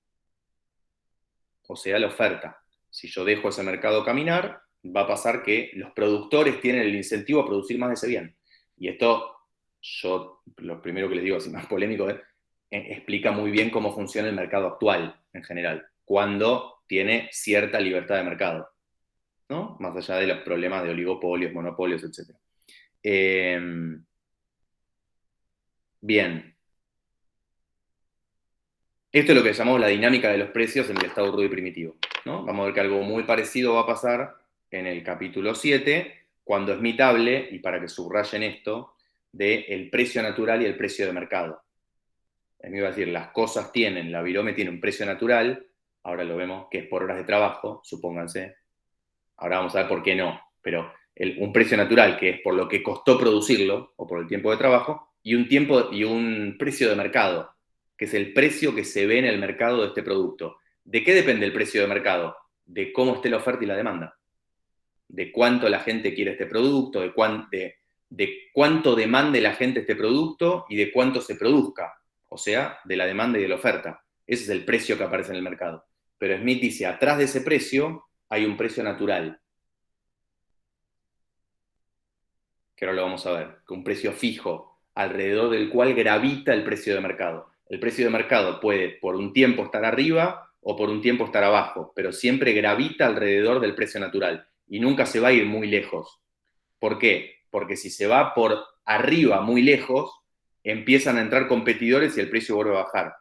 A: o sea, la oferta. Si yo dejo ese mercado caminar, va a pasar que los productores tienen el incentivo a producir más de ese bien. Y esto, yo lo primero que les digo, así más polémico, explica muy bien cómo funciona el mercado actual en general, cuando tiene cierta libertad de mercado, ¿no? Más allá de los problemas de oligopolios, monopolios, etc. Bien. Esto es lo que llamamos la dinámica de los precios en el estado rudo y primitivo, ¿no? Vamos a ver que algo muy parecido va a pasar en el capítulo 7, cuando Smith hable, y para que subrayen esto, del precio natural y el precio de mercado. Smith va a decir, las cosas tienen, la virome tiene un precio natural, ahora lo vemos que es por horas de trabajo, supónganse. Ahora vamos a ver por qué no, pero un precio natural que es por lo que costó producirlo, o por el tiempo de trabajo, y un precio de mercado, que es el precio que se ve en el mercado de este producto. ¿De qué depende el precio de mercado? De cómo esté la oferta y la demanda. De cuánto la gente quiere este producto, de cuánto demande la gente este producto y de cuánto se produzca. O sea, de la demanda y de la oferta. Ese es el precio que aparece en el mercado. Pero Smith dice, atrás de ese precio hay un precio natural. Que ahora lo vamos a ver. Un precio fijo, alrededor del cual gravita el precio de mercado. El precio de mercado puede por un tiempo estar arriba o por un tiempo estar abajo, pero siempre gravita alrededor del precio natural y nunca se va a ir muy lejos. ¿Por qué? Porque si se va por arriba muy lejos, empiezan a entrar competidores y el precio vuelve a bajar.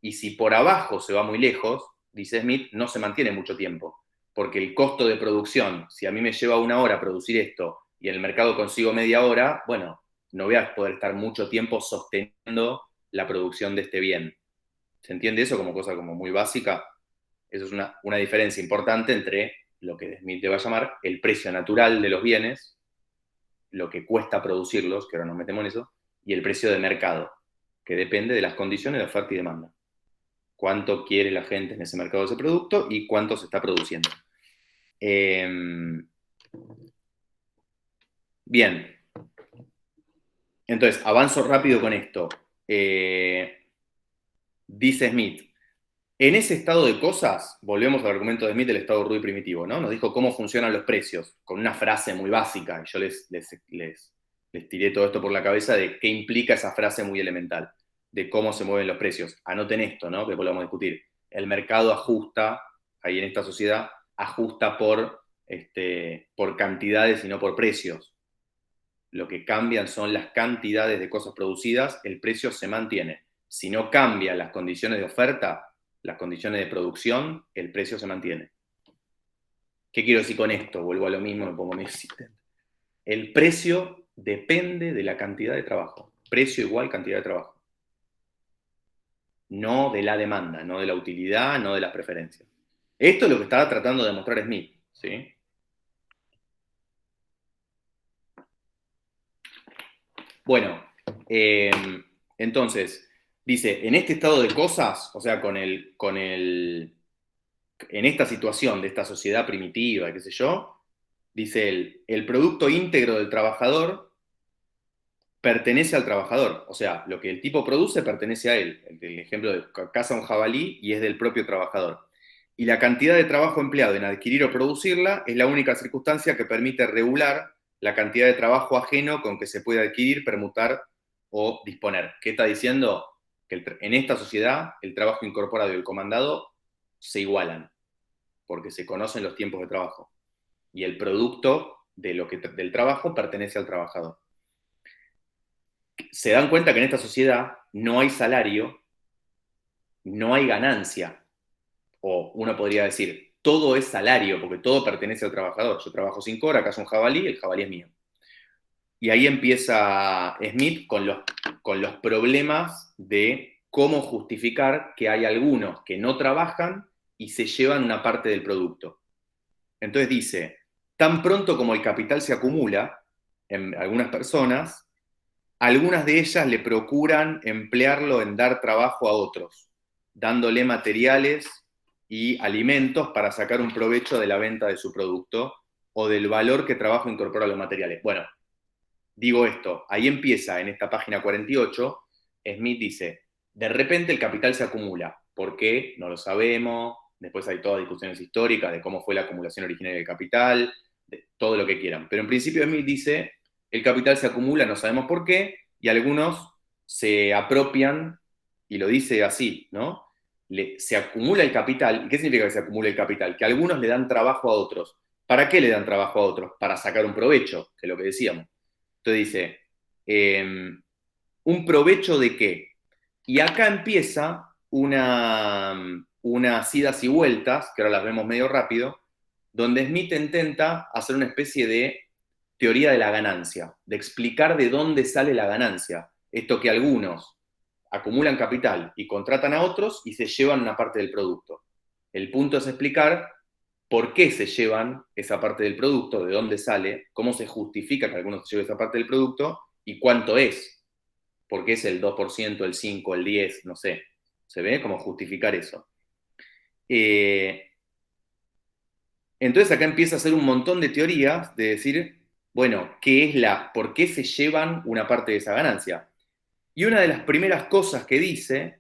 A: Y si por abajo se va muy lejos, dice Smith, no se mantiene mucho tiempo, porque el costo de producción, si a mí me lleva 1 hora producir esto y en el mercado consigo media hora, bueno, no voy a poder estar mucho tiempo sosteniendo la producción de este bien. ¿Se entiende eso como cosa como muy básica? Eso es una diferencia importante entre lo que Smith le va a llamar el precio natural de los bienes, lo que cuesta producirlos, que ahora nos metemos en eso, y el precio de mercado, que depende de las condiciones de oferta y demanda. Cuánto quiere la gente en ese mercado de ese producto y cuánto se está produciendo. Bien. Entonces, avanzo rápido con esto. Dice Smith, en ese estado de cosas, volvemos al argumento de Smith del estado rudo y primitivo, ¿no? Nos dijo cómo funcionan los precios, con una frase muy básica, y yo les tiré todo esto por la cabeza de qué implica esa frase muy elemental, de cómo se mueven los precios. Anoten esto, ¿no? Que volvamos a discutir. El mercado ajusta, ahí en esta sociedad, ajusta por cantidades y no por precios. Lo que cambian son las cantidades de cosas producidas, el precio se mantiene. Si no cambian las condiciones de oferta, las condiciones de producción, el precio se mantiene. ¿Qué quiero decir con esto? Vuelvo a lo mismo, me pongo mi asistente. El precio depende de la cantidad de trabajo. Precio igual cantidad de trabajo. No de la demanda, no de la utilidad, no de las preferencias. Esto es lo que estaba tratando de demostrar Smith, ¿sí? Bueno, entonces, dice, en este estado de cosas, o sea, en esta situación de esta sociedad primitiva, qué sé yo, dice él, el producto íntegro del trabajador pertenece al trabajador. O sea, lo que el tipo produce pertenece a él. El ejemplo de caza un jabalí y es del propio trabajador. Y la cantidad de trabajo empleado en adquirir o producirla es la única circunstancia que permite regular la cantidad de trabajo ajeno con que se puede adquirir, permutar o disponer. ¿Qué está diciendo? Que en esta sociedad el trabajo incorporado y el comandado se igualan, porque se conocen los tiempos de trabajo. Y el producto del trabajo pertenece al trabajador. Se dan cuenta que en esta sociedad no hay salario, no hay ganancia. o uno podría decir, todo es salario, porque todo pertenece al trabajador. Yo trabajo 5 horas, acá es un jabalí, el jabalí es mío. Y ahí empieza Smith con los problemas de cómo justificar que hay algunos que no trabajan y se llevan una parte del producto. Entonces dice, tan pronto como el capital se acumula en algunas personas, algunas de ellas le procuran emplearlo en dar trabajo a otros, dándole materiales y alimentos para sacar un provecho de la venta de su producto o del valor que trabajo incorpora a los materiales. Bueno, digo esto, ahí empieza en esta página 48, Smith dice, de repente el capital se acumula. ¿Por qué? No lo sabemos. Después hay todas discusiones históricas de cómo fue la acumulación originaria del capital, de todo lo que quieran. Pero en principio Smith dice, el capital se acumula, no sabemos por qué, y algunos se apropian, y lo dice así, ¿no? Se acumula el capital. ¿Y qué significa que se acumula el capital? Que algunos le dan trabajo a otros. ¿Para qué le dan trabajo a otros? Para sacar un provecho, que es lo que decíamos. Entonces dice, ¿un provecho de qué? Y acá empieza unas idas y vueltas, que ahora las vemos medio rápido, donde Smith intenta hacer una especie de teoría de la ganancia, de explicar de dónde sale la ganancia. Esto que algunos acumulan capital y contratan a otros y se llevan una parte del producto. El punto es explicar por qué se llevan esa parte del producto, de dónde sale, cómo se justifica que algunos se lleven esa parte del producto y cuánto es. ¿Por qué es el 2%, el 5%, el 10%? No sé. ¿Se ve? Cómo justificar eso. Entonces acá empieza a hacer un montón de teorías de decir, bueno, ¿por qué se llevan una parte de esa ganancia? Y una de las primeras cosas que dice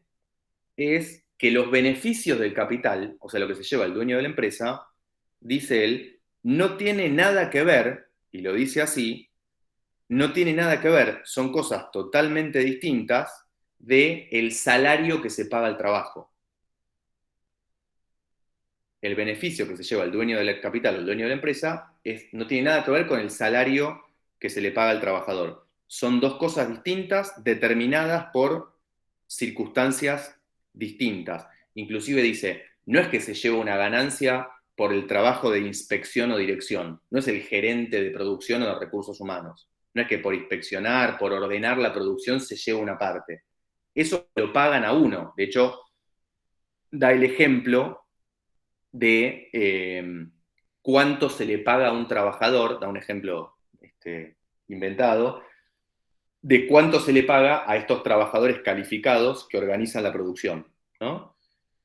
A: es que los beneficios del capital, o sea, lo que se lleva el dueño de la empresa, dice él, no tiene nada que ver, y lo dice así, no tiene nada que ver, son cosas totalmente distintas del salario que se paga al trabajo. El beneficio que se lleva el dueño del capital o el dueño de la empresa no tiene nada que ver con el salario que se le paga al trabajador. Son dos cosas distintas, determinadas por circunstancias distintas. Inclusive dice, no es que se lleva una ganancia por el trabajo de inspección o dirección, no es el gerente de producción o de recursos humanos. No es que por inspeccionar, por ordenar la producción se lleva una parte. Eso lo pagan a uno. De hecho, da el ejemplo de cuánto se le paga a un trabajador, da un ejemplo inventado, de cuánto se le paga a estos trabajadores calificados que organizan la producción, ¿no?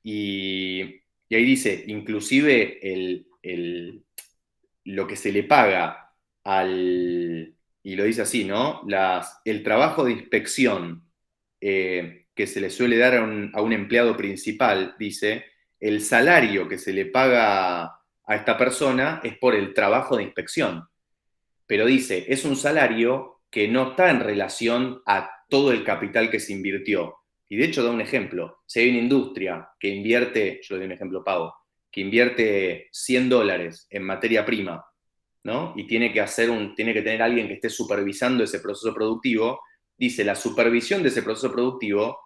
A: Y ahí dice, inclusive lo que se le paga y lo dice así, ¿no? El trabajo de inspección que se le suele dar a un empleado principal, dice, el salario que se le paga a esta persona es por el trabajo de inspección. Pero dice, es un salario que no está en relación a todo el capital que se invirtió. Y de hecho da un ejemplo. Si hay una industria que invierte, yo le doy un ejemplo pago, que invierte $100 en materia prima, ¿no? Y tiene que tener alguien que esté supervisando ese proceso productivo, dice, la supervisión de ese proceso productivo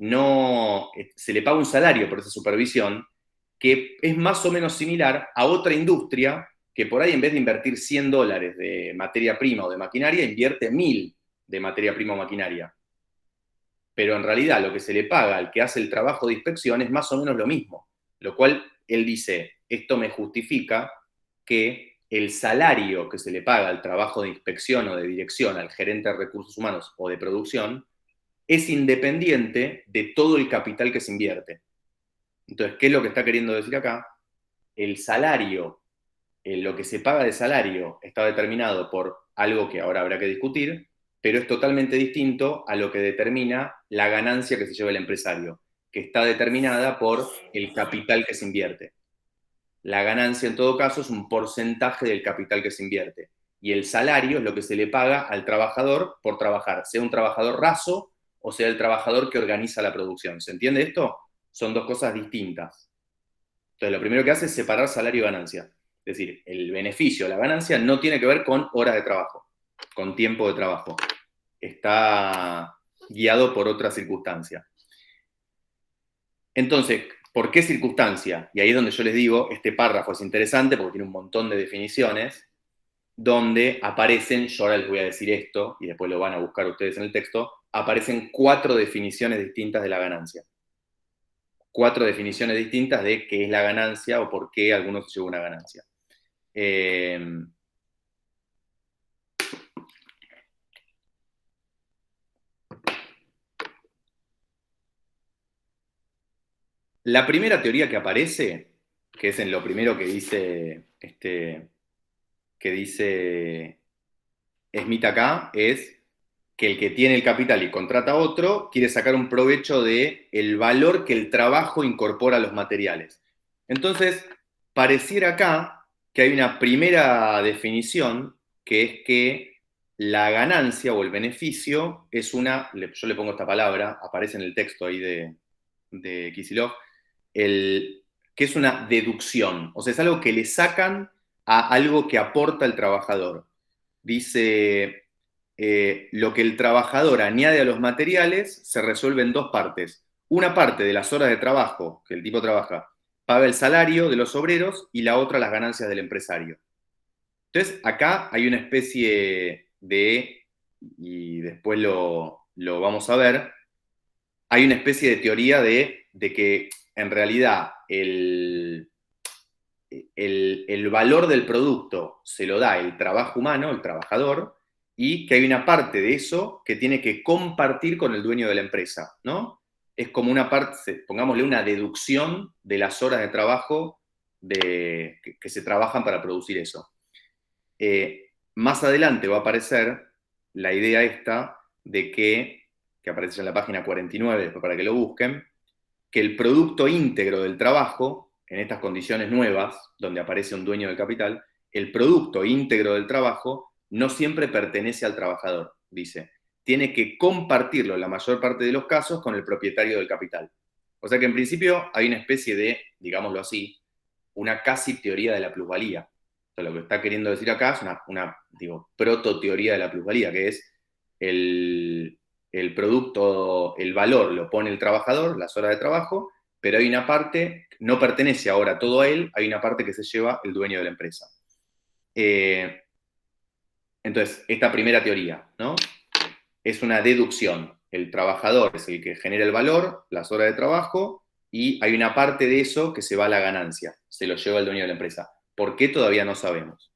A: no se le paga un salario por esa supervisión que es más o menos similar a otra industria que por ahí en vez de invertir $100 de materia prima o de maquinaria, invierte 1.000 de materia prima o maquinaria. Pero en realidad lo que se le paga al que hace el trabajo de inspección es más o menos lo mismo. Lo cual él dice, esto me justifica que el salario que se le paga al trabajo de inspección o de dirección al gerente de recursos humanos o de producción es independiente de todo el capital que se invierte. Entonces, ¿qué es lo que está queriendo decir acá? El salario, lo que se paga de salario está determinado por algo que ahora habrá que discutir, pero es totalmente distinto a lo que determina la ganancia que se lleva el empresario, que está determinada por el capital que se invierte. La ganancia, en todo caso, es un porcentaje del capital que se invierte. Y el salario es lo que se le paga al trabajador por trabajar, sea un trabajador raso o sea el trabajador que organiza la producción. ¿Se entiende esto? Son dos cosas distintas. Entonces, lo primero que hace es separar salario y ganancia. Es decir, el beneficio, la ganancia, no tiene que ver con horas de trabajo, con tiempo de trabajo. Está guiado por otra circunstancia. Entonces, ¿Por qué circunstancia? Y ahí es donde yo les digo, este párrafo es interesante porque tiene un montón de definiciones donde aparecen, yo ahora les voy a decir esto, y después lo van a buscar ustedes en el texto, aparecen 4 definiciones distintas de la ganancia. 4 definiciones distintas de qué es la ganancia o por qué alguno se lleva una ganancia. La primera teoría que aparece, que es en lo primero que dice Smith acá, es que el que tiene el capital y contrata a otro quiere sacar un provecho del valor que el trabajo incorpora a los materiales. Entonces, pareciera acá que hay una primera definición, que es que la ganancia o el beneficio es yo le pongo esta palabra, aparece en el texto ahí de Kicillof, que es una deducción, o sea, es algo que le sacan a algo que aporta el trabajador. Dice, lo que el trabajador añade a los materiales se resuelve en 2 partes. Una parte de las horas de trabajo que el tipo trabaja paga el salario de los obreros y la otra las ganancias del empresario. Entonces, acá hay una especie de, y después lo vamos a ver, hay una especie de teoría de que en realidad el valor del producto se lo da el trabajo humano, el trabajador, y que hay una parte de eso que tiene que compartir con el dueño de la empresa, ¿no? Es como una parte, pongámosle una deducción de las horas de trabajo que se trabajan para producir eso. Más adelante va a aparecer la idea esta de que aparece en la página 49, para que lo busquen, que el producto íntegro del trabajo, en estas condiciones nuevas, donde aparece un dueño del capital, el producto íntegro del trabajo no siempre pertenece al trabajador, dice. Tiene que compartirlo en la mayor parte de los casos con el propietario del capital. O sea que en principio hay una especie de, digámoslo así, una casi teoría de la plusvalía. O sea, lo que está queriendo decir acá es una prototeoría de la plusvalía, que es el producto, el valor lo pone el trabajador, las horas de trabajo, pero hay una parte, no pertenece ahora todo a él, hay una parte que se lleva el dueño de la empresa. Entonces, esta primera teoría, ¿no? Es una deducción. El trabajador es el que genera el valor, las horas de trabajo, y hay una parte de eso que se va a la ganancia, se lo lleva el dueño de la empresa. ¿Por qué? Todavía no sabemos.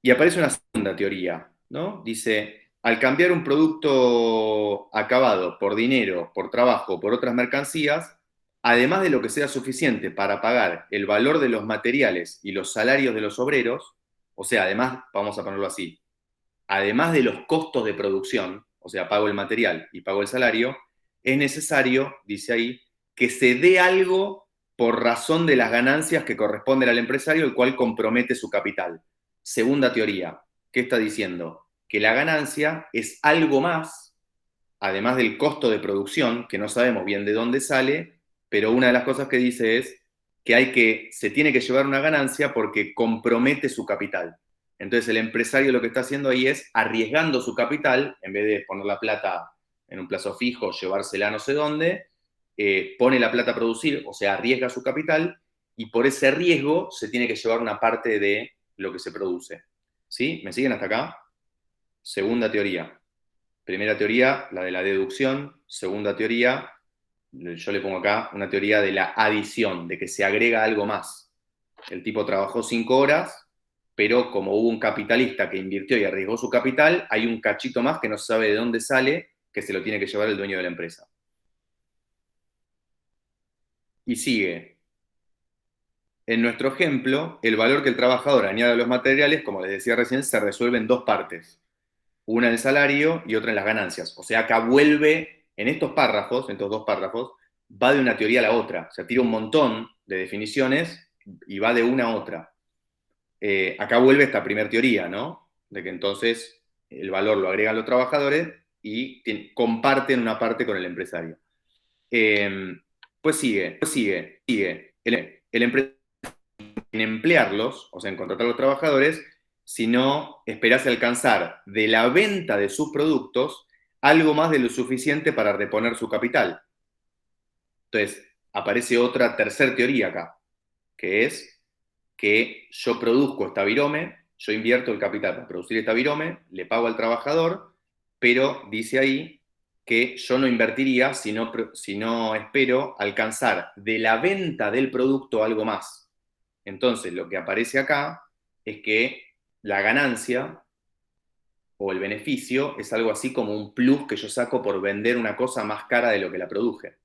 A: Y aparece una segunda teoría, ¿no? Dice, al cambiar un producto acabado por dinero, por trabajo, por otras mercancías, además de lo que sea suficiente para pagar el valor de los materiales y los salarios de los obreros, o sea, además, vamos a ponerlo así, además de los costos de producción, o sea, pago el material y pago el salario, es necesario, dice ahí, que se dé algo por razón de las ganancias que corresponden al empresario, el cual compromete su capital. Segunda teoría, ¿qué está diciendo? Que la ganancia es algo más, además del costo de producción, que no sabemos bien de dónde sale, pero una de las cosas que dice es que se tiene que llevar una ganancia porque compromete su capital. Entonces el empresario lo que está haciendo ahí es arriesgando su capital, en vez de poner la plata en un plazo fijo, llevársela no sé dónde, pone la plata a producir, o sea, arriesga su capital, y por ese riesgo se tiene que llevar una parte de lo que se produce. ¿Sí? ¿Me siguen hasta acá? Segunda teoría. Primera teoría, la de la deducción. Segunda teoría, yo le pongo acá una teoría de la adición, de que se agrega algo más. El tipo trabajó 5 horas, pero como hubo un capitalista que invirtió y arriesgó su capital, hay un cachito más que no se sabe de dónde sale, que se lo tiene que llevar el dueño de la empresa. Y sigue. En nuestro ejemplo, el valor que el trabajador añade a los materiales, como les decía recién, se resuelve en 2 partes. Una en el salario y otra en las ganancias. O sea, acá vuelve, en estos párrafos, en estos 2 párrafos, va de una teoría a la otra. O sea, tira un montón de definiciones y va de una a otra. Acá vuelve esta primera teoría, ¿no? De que entonces el valor lo agregan los trabajadores y comparten una parte con el empresario. Pues sigue. El empresario en emplearlos, o sea, en contratar a los trabajadores, sino esperase alcanzar de la venta de sus productos algo más de lo suficiente para reponer su capital. Entonces, aparece otra tercera teoría acá, que es que yo produzco esta virome, yo invierto el capital para producir esta virome, le pago al trabajador, pero dice ahí que yo no invertiría si no espero alcanzar de la venta del producto algo más. Entonces, lo que aparece acá es que la ganancia o el beneficio es algo así como un plus que yo saco por vender una cosa más cara de lo que la produje.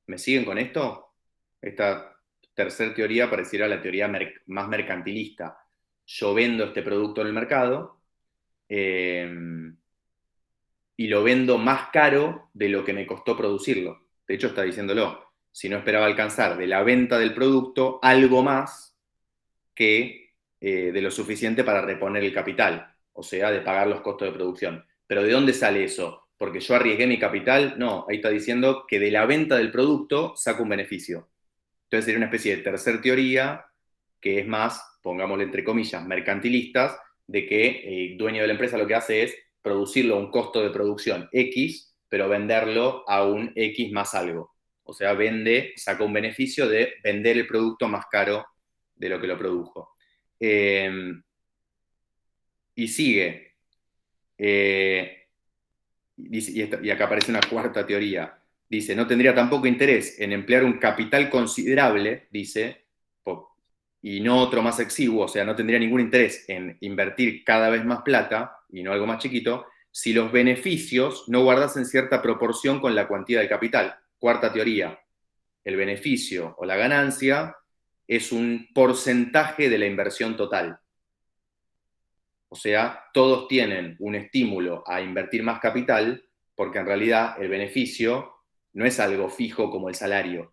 A: ¿Me siguen con esto? Esta tercera teoría pareciera la teoría más mercantilista. Yo vendo este producto en el mercado y lo vendo más caro de lo que me costó producirlo. De hecho, está diciéndolo. Si no esperaba alcanzar de la venta del producto algo más que de lo suficiente para reponer el capital, o sea, de pagar los costos de producción. Pero ¿de dónde sale eso? Porque yo arriesgué mi capital. No, ahí está diciendo que de la venta del producto saco un beneficio. Entonces sería una especie de tercera teoría que es más, pongámosle entre comillas, mercantilistas, de que el dueño de la empresa lo que hace es producirlo a un costo de producción X, pero venderlo a un X más algo. O sea, saca un beneficio de vender el producto más caro de lo que lo produjo. Y sigue. Y acá aparece una cuarta teoría. Dice, no tendría tampoco interés en emplear un capital considerable, dice, y no otro más exiguo, o sea, no tendría ningún interés en invertir cada vez más plata, y no algo más chiquito, si los beneficios no guardasen cierta proporción con la cuantía del capital. Cuarta teoría, el beneficio o la ganancia es un porcentaje de la inversión total. O sea, todos tienen un estímulo a invertir más capital porque en realidad el beneficio no es algo fijo como el salario.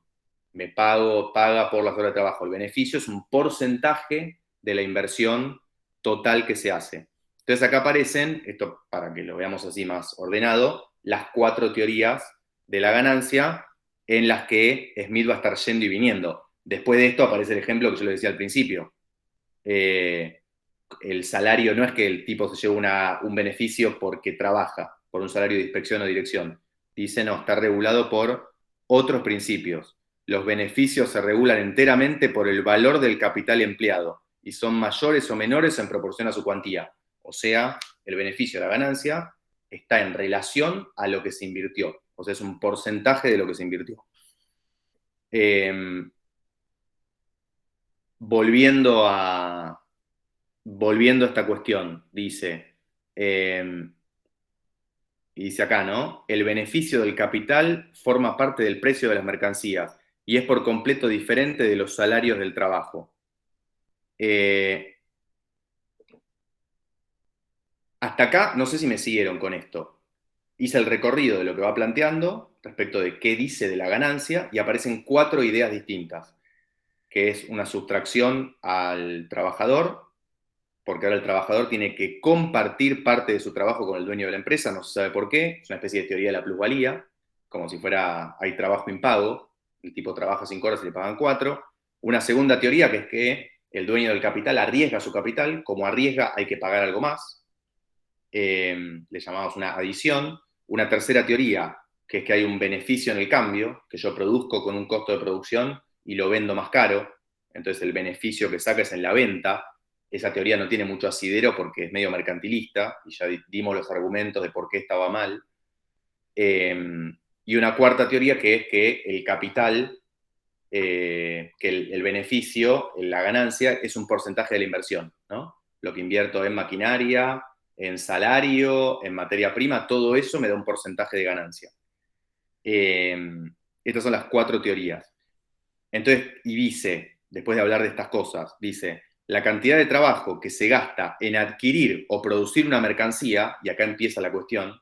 A: Paga por las horas de trabajo. El beneficio es un porcentaje de la inversión total que se hace. Entonces acá aparecen, esto para que lo veamos así más ordenado, las 4 teorías de la ganancia en las que Smith va a estar yendo y viniendo. Después de esto aparece el ejemplo que yo le decía al principio. El salario no es que el tipo se lleve un beneficio porque trabaja, por un salario de inspección o dirección. Dice, no, está regulado por otros principios. Los beneficios se regulan enteramente por el valor del capital empleado y son mayores o menores en proporción a su cuantía. O sea, el beneficio, la ganancia, está en relación a lo que se invirtió. O sea, es un porcentaje de lo que se invirtió. Volviendo a esta cuestión, dice, y dice acá, ¿no? El beneficio del capital forma parte del precio de las mercancías y es por completo diferente de los salarios del trabajo. Hasta acá, no sé si me siguieron con esto. Hice el recorrido de lo que va planteando respecto de qué dice de la ganancia y aparecen 4 ideas distintas, que es una sustracción al trabajador, porque ahora el trabajador tiene que compartir parte de su trabajo con el dueño de la empresa, no se sabe por qué, es una especie de teoría de la plusvalía, como si fuera, hay trabajo impago, el tipo trabaja 5 horas y le pagan 4. Una segunda teoría que es que el dueño del capital arriesga su capital, como arriesga hay que pagar algo más, le llamamos una adición. Una tercera teoría, que es que hay un beneficio en el cambio, que yo produzco con un costo de producción y lo vendo más caro, entonces el beneficio que saca es en la venta. Esa teoría no tiene mucho asidero porque es medio mercantilista, y ya dimos los argumentos de por qué estaba mal. Y una cuarta teoría que es que el capital, que el beneficio, la ganancia, es un porcentaje de la inversión, ¿no? Lo que invierto en maquinaria, en salario, en materia prima, todo eso me da un porcentaje de ganancia. Estas son las 4 teorías. Entonces, y dice, después de hablar de estas cosas, dice, la cantidad de trabajo que se gasta en adquirir o producir una mercancía, y acá empieza la cuestión,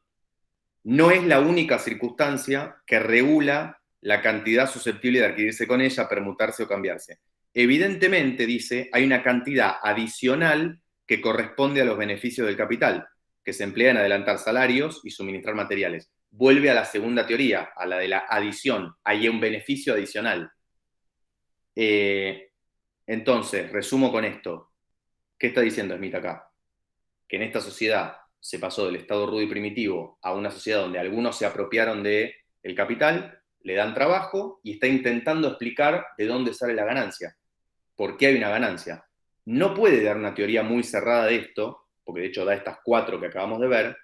A: no es la única circunstancia que regula la cantidad susceptible de adquirirse con ella, permutarse o cambiarse. Evidentemente, dice, hay una cantidad adicional que corresponde a los beneficios del capital, que se emplea en adelantar salarios y suministrar materiales. Vuelve a la segunda teoría, a la de la adición. Hay un beneficio adicional. Entonces, resumo con esto. ¿Qué está diciendo Smith acá? Que en esta sociedad se pasó del estado rudo y primitivo a una sociedad donde algunos se apropiaron del capital le dan trabajo y está intentando explicar de dónde sale la ganancia, por qué hay una ganancia. No puede dar una teoría muy cerrada de esto, porque de hecho da estas 4 que acabamos de ver,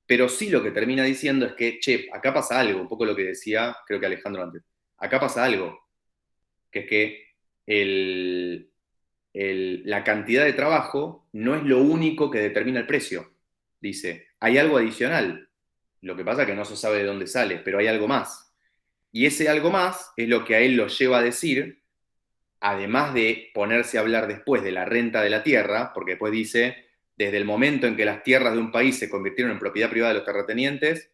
A: pero sí lo que termina diciendo es que, che, acá pasa algo, un poco lo que decía, creo que Alejandro antes, acá pasa algo, que es que la cantidad de trabajo no es lo único que determina el precio. Dice, hay algo adicional, lo que pasa es que no se sabe de dónde sale, pero hay algo más. Y ese algo más es lo que a él lo lleva a decir, además de ponerse a hablar después de la renta de la tierra, porque después dice, desde el momento en que las tierras de un país se convirtieron en propiedad privada de los terratenientes,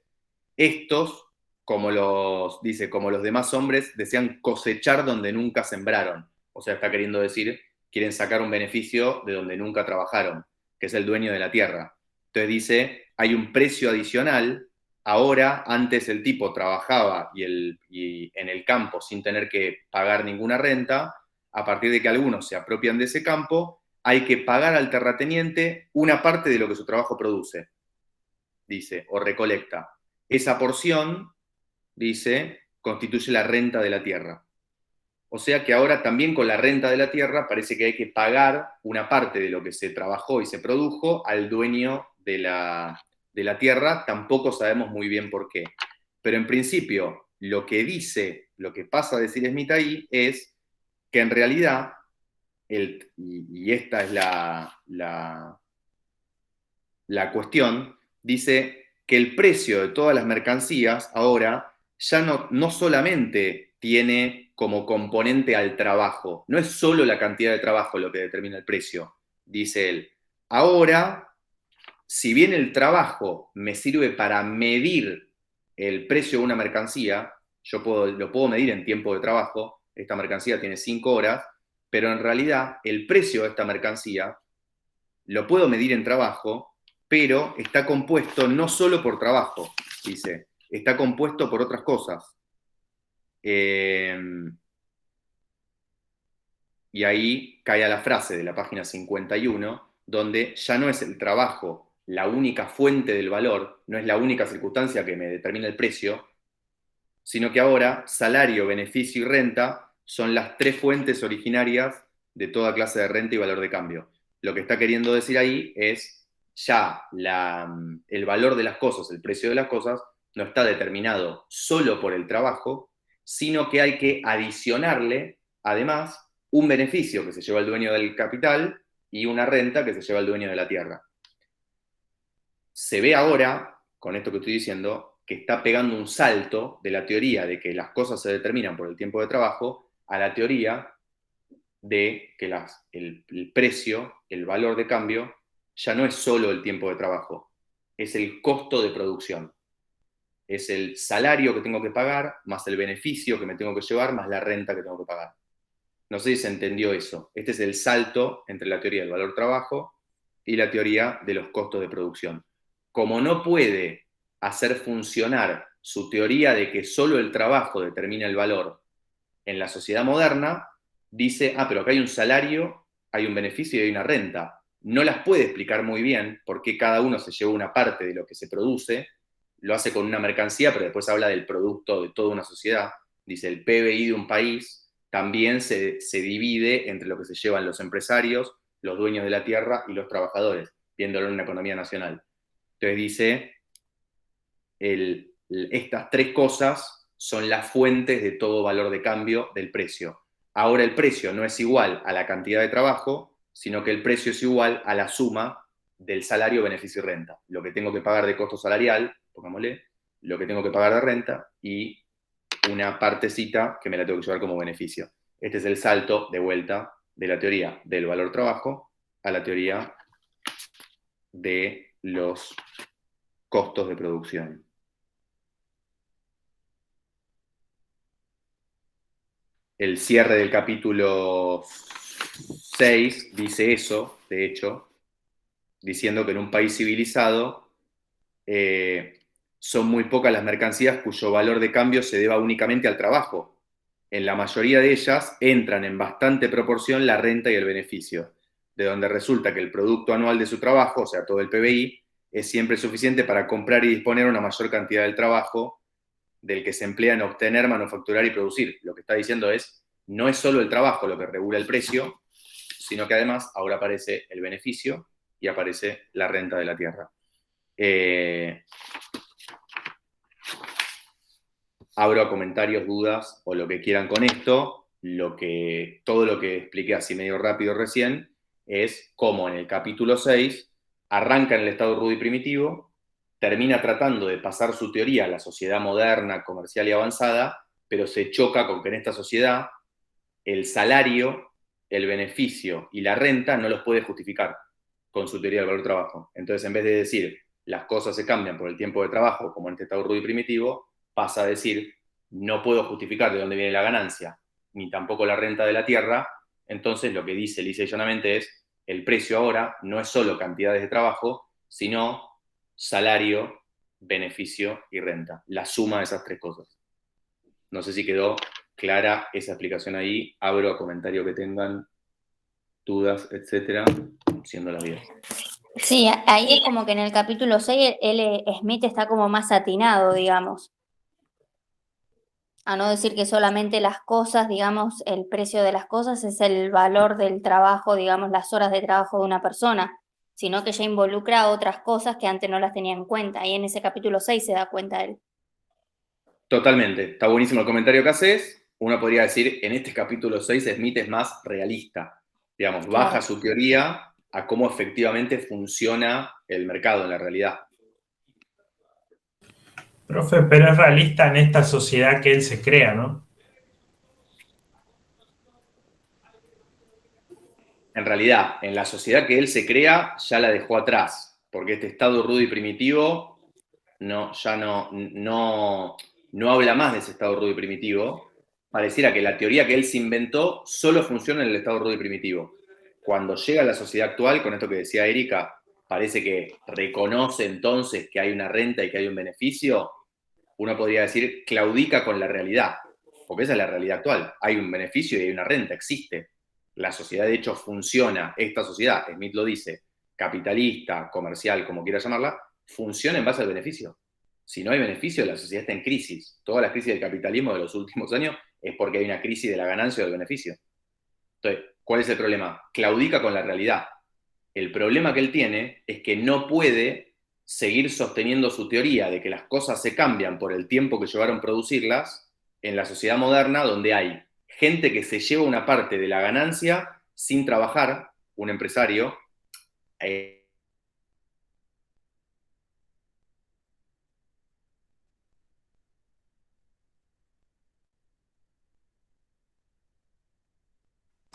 A: estos, como los demás hombres, desean cosechar donde nunca sembraron. O sea, está queriendo decir, quieren sacar un beneficio de donde nunca trabajaron, que es el dueño de la tierra. Entonces dice, hay un precio adicional. Ahora, antes el tipo trabajaba y en el campo sin tener que pagar ninguna renta. A partir de que algunos se apropian de ese campo, hay que pagar al terrateniente una parte de lo que su trabajo produce, dice, o recolecta. Esa porción, dice, constituye la renta de la tierra. O sea que ahora también con la renta de la tierra parece que hay que pagar una parte de lo que se trabajó y se produjo al dueño de la tierra. Tampoco sabemos muy bien por qué. Pero en principio, lo que dice, lo que pasa a decir Smith ahí es que en realidad, y esta es la cuestión, dice que el precio de todas las mercancías ahora ya no solamente tiene como componente al trabajo, no es solo la cantidad de trabajo lo que determina el precio, dice él. Ahora, si bien el trabajo me sirve para medir el precio de una mercancía, lo puedo medir en tiempo de trabajo, esta mercancía tiene 5 horas, pero en realidad el precio de esta mercancía lo puedo medir en trabajo, pero está compuesto no solo por trabajo, dice, está compuesto por otras cosas. Y ahí cae a la frase de la página 51, donde ya no es el trabajo la única fuente del valor, no es la única circunstancia que me determina el precio, sino que ahora salario, beneficio y renta son las 3 fuentes originarias de toda clase de renta y valor de cambio. Lo que está queriendo decir ahí es ya el valor de las cosas, el precio de las cosas, no está determinado solo por el trabajo, sino que hay que adicionarle, además, un beneficio que se lleva el dueño del capital y una renta que se lleva el dueño de la tierra. Se ve ahora, con esto que estoy diciendo, que está pegando un salto de la teoría de que las cosas se determinan por el tiempo de trabajo a la teoría de que el precio, el valor de cambio, ya no es solo el tiempo de trabajo, es el costo de producción. Es el salario que tengo que pagar, más el beneficio que me tengo que llevar, más la renta que tengo que pagar. No sé si se entendió eso. Este es el salto entre la teoría del valor trabajo y la teoría de los costos de producción. Como no puede hacer funcionar su teoría de que solo el trabajo determina el valor en la sociedad moderna, dice, pero acá hay un salario, hay un beneficio y hay una renta. No las puede explicar muy bien por qué cada uno se lleva una parte de lo que se produce, lo hace con una mercancía, pero después habla del producto de toda una sociedad. Dice, el PBI de un país también se divide entre lo que se llevan los empresarios, los dueños de la tierra y los trabajadores, viéndolo en una economía nacional. Entonces dice, estas 3 cosas son las fuentes de todo valor de cambio del precio. Ahora el precio no es igual a la cantidad de trabajo, sino que el precio es igual a la suma del salario, beneficio y renta. Lo que tengo que pagar de costo salarial, pongámosle, lo que tengo que pagar de renta y una partecita que me la tengo que llevar como beneficio. Este es el salto de vuelta de la teoría del valor trabajo a la teoría de los costos de producción. El cierre del capítulo 6 dice eso, de hecho, diciendo que en un país civilizado son muy pocas las mercancías cuyo valor de cambio se deba únicamente al trabajo. En la mayoría de ellas entran en bastante proporción la renta y el beneficio, de donde resulta que el producto anual de su trabajo, o sea, todo el PBI, es siempre suficiente para comprar y disponer una mayor cantidad del trabajo del que se emplea en obtener, manufacturar y producir. Lo que está diciendo es, no es solo el trabajo lo que regula el precio, sino que además ahora aparece el beneficio y aparece la renta de la tierra. Abro a comentarios, dudas o lo que quieran con esto. Todo lo que expliqué así medio rápido recién es cómo en el capítulo 6 arranca en el estado rudo y primitivo, termina tratando de pasar su teoría a la sociedad moderna, comercial y avanzada, pero se choca con que en esta sociedad el salario, el beneficio y la renta no los puede justificar con su teoría del valor trabajo. Entonces, en vez de decir las cosas se cambian por el tiempo de trabajo, como en este estado rudo y primitivo, pasa a decir no puedo justificar de dónde viene la ganancia, ni tampoco la renta de la tierra. Entonces, lo que dice lisa y llanamente es el precio ahora no es solo cantidades de trabajo, sino salario, beneficio y renta. La suma de esas tres cosas. No sé si quedó clara esa explicación ahí. Abro a comentario que tengan, dudas, etcétera, siendo la vida.
E: Sí, ahí es como que en el capítulo 6 Smith está como más atinado, digamos. A no decir que solamente las cosas, digamos, el precio de las cosas es el valor del trabajo, digamos, las horas de trabajo de una persona, sino que ya involucra otras cosas que antes no las tenía en cuenta. Y en ese capítulo 6 se da cuenta él.
A: Totalmente. Está buenísimo el comentario que haces. Uno podría decir, en este capítulo 6, Smith es más realista. Digamos, baja
E: Claro.
A: su teoría a cómo efectivamente funciona el mercado en la realidad.
D: Profe, pero es realista en esta sociedad que él se crea, ¿no?
A: En realidad, en la sociedad que él se crea, ya la dejó atrás, porque este estado rudo y primitivo ya no habla más de ese estado rudo y primitivo. Pareciera que la teoría que él se inventó solo funciona en el estado rudo y primitivo. Cuando llega a la sociedad actual, con esto que decía Erika, parece que reconoce entonces que hay una renta y que hay un beneficio. Uno podría decir, claudica con la realidad, porque esa es la realidad actual. Hay un beneficio y hay una renta, existe. La sociedad, de hecho, funciona. Esta sociedad, Smith lo dice, capitalista, comercial, como quiera llamarla, funciona en base al beneficio. Si no hay beneficio, la sociedad está en crisis. Toda la crisis del capitalismo de los últimos años es porque hay una crisis de la ganancia o del beneficio. Entonces, ¿cuál es el problema? Claudica con la realidad. El problema que él tiene es que no puede seguir sosteniendo su teoría de que las cosas se cambian por el tiempo que llevaron producirlas en la sociedad moderna, donde hay gente que se lleva una parte de la ganancia sin trabajar, un empresario,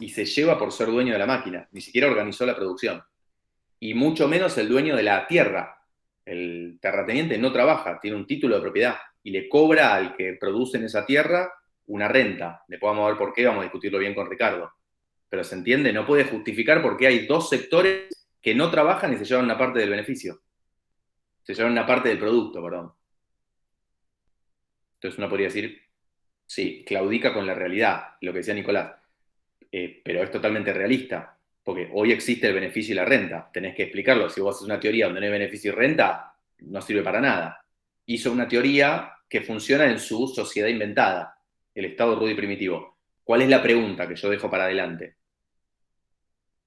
A: y se lleva por ser dueño de la máquina, ni siquiera organizó la producción. Y mucho menos el dueño de la tierra. El terrateniente no trabaja, tiene un título de propiedad y le cobra al que produce en esa tierra una renta. Después vamos a ver por qué, vamos a discutirlo bien con Ricardo. Pero se entiende, no puede justificar por qué hay dos sectores que no trabajan y se llevan una parte del beneficio. Se llevan una parte del producto, perdón. Entonces uno podría decir, sí, claudica con la realidad, lo que decía Nicolás. Pero es totalmente realista, porque hoy existe el beneficio y la renta. Tenés que explicarlo. Si vos haces una teoría donde no hay beneficio y renta, no sirve para nada. Hizo una teoría que funciona en su sociedad inventada, el estado rudo y primitivo. ¿Cuál es la pregunta que yo dejo para adelante?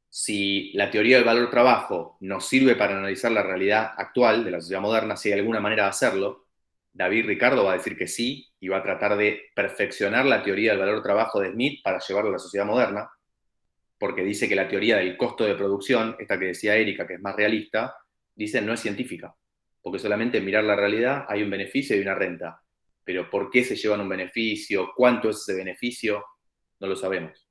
A: Si la teoría del valor trabajo nos sirve para analizar la realidad actual de la sociedad moderna, si hay alguna manera de hacerlo, David Ricardo va a decir que sí y va a tratar de perfeccionar la teoría del valor trabajo de Smith para llevarlo a la sociedad moderna, porque dice que la teoría del costo de producción, esta que decía Erika, que es más realista, dice no es científica, porque solamente en mirar la realidad hay un beneficio y una renta. Pero ¿por qué se llevan un beneficio? ¿Cuánto es ese beneficio? No lo sabemos.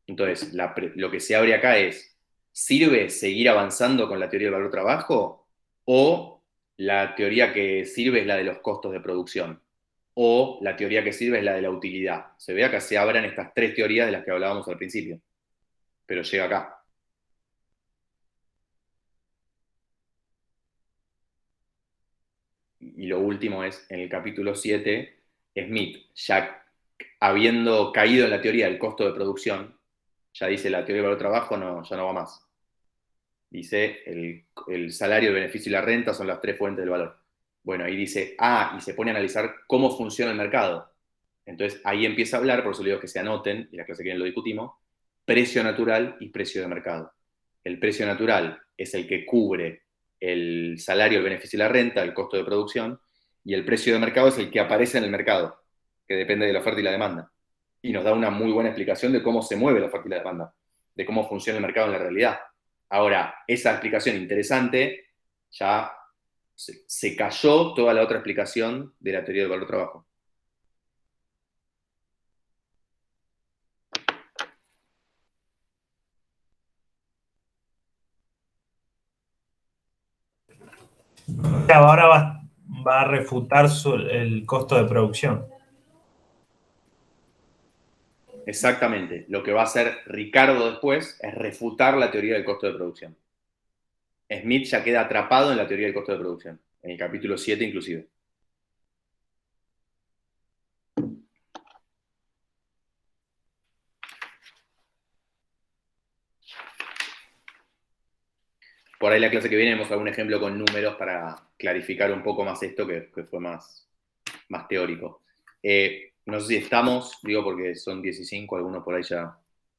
A: Entonces, lo que se abre acá es, ¿sirve seguir avanzando con la teoría del valor trabajo? ¿O la teoría que sirve es la de los costos de producción? ¿O la teoría que sirve es la de la utilidad? Se ve acá se abran estas tres teorías de las que hablábamos al principio, pero llega acá. Y lo último es, en el capítulo 7, Smith, ya habiendo caído en la teoría del costo de producción, ya dice la teoría del valor trabajo ya no va más. Dice, el salario, el beneficio y la renta son las tres fuentes del valor. Bueno, ahí dice, y se pone a analizar cómo funciona el mercado. Entonces ahí empieza a hablar, por eso le digo que se anoten, y la clase que viene lo discutimos, precio natural y precio de mercado. El precio natural es el que cubre el salario, el beneficio y la renta, el costo de producción, y el precio de mercado es el que aparece en el mercado, que depende de la oferta y la demanda. Y nos da una muy buena explicación de cómo se mueve la oferta y la demanda, de cómo funciona el mercado en la realidad. Ahora, esa explicación interesante ya se cayó toda la otra explicación de la teoría del valor trabajo.
D: Ahora va a refutar el costo de producción.
A: Exactamente. Lo que va a hacer Ricardo después es refutar la teoría del costo de producción. Smith ya queda atrapado en la teoría del costo de producción, en el capítulo 7 inclusive. Por ahí la clase que viene vemos algún ejemplo con números para clarificar un poco más esto que fue más teórico. No sé si estamos, digo porque son 15, algunos por ahí ya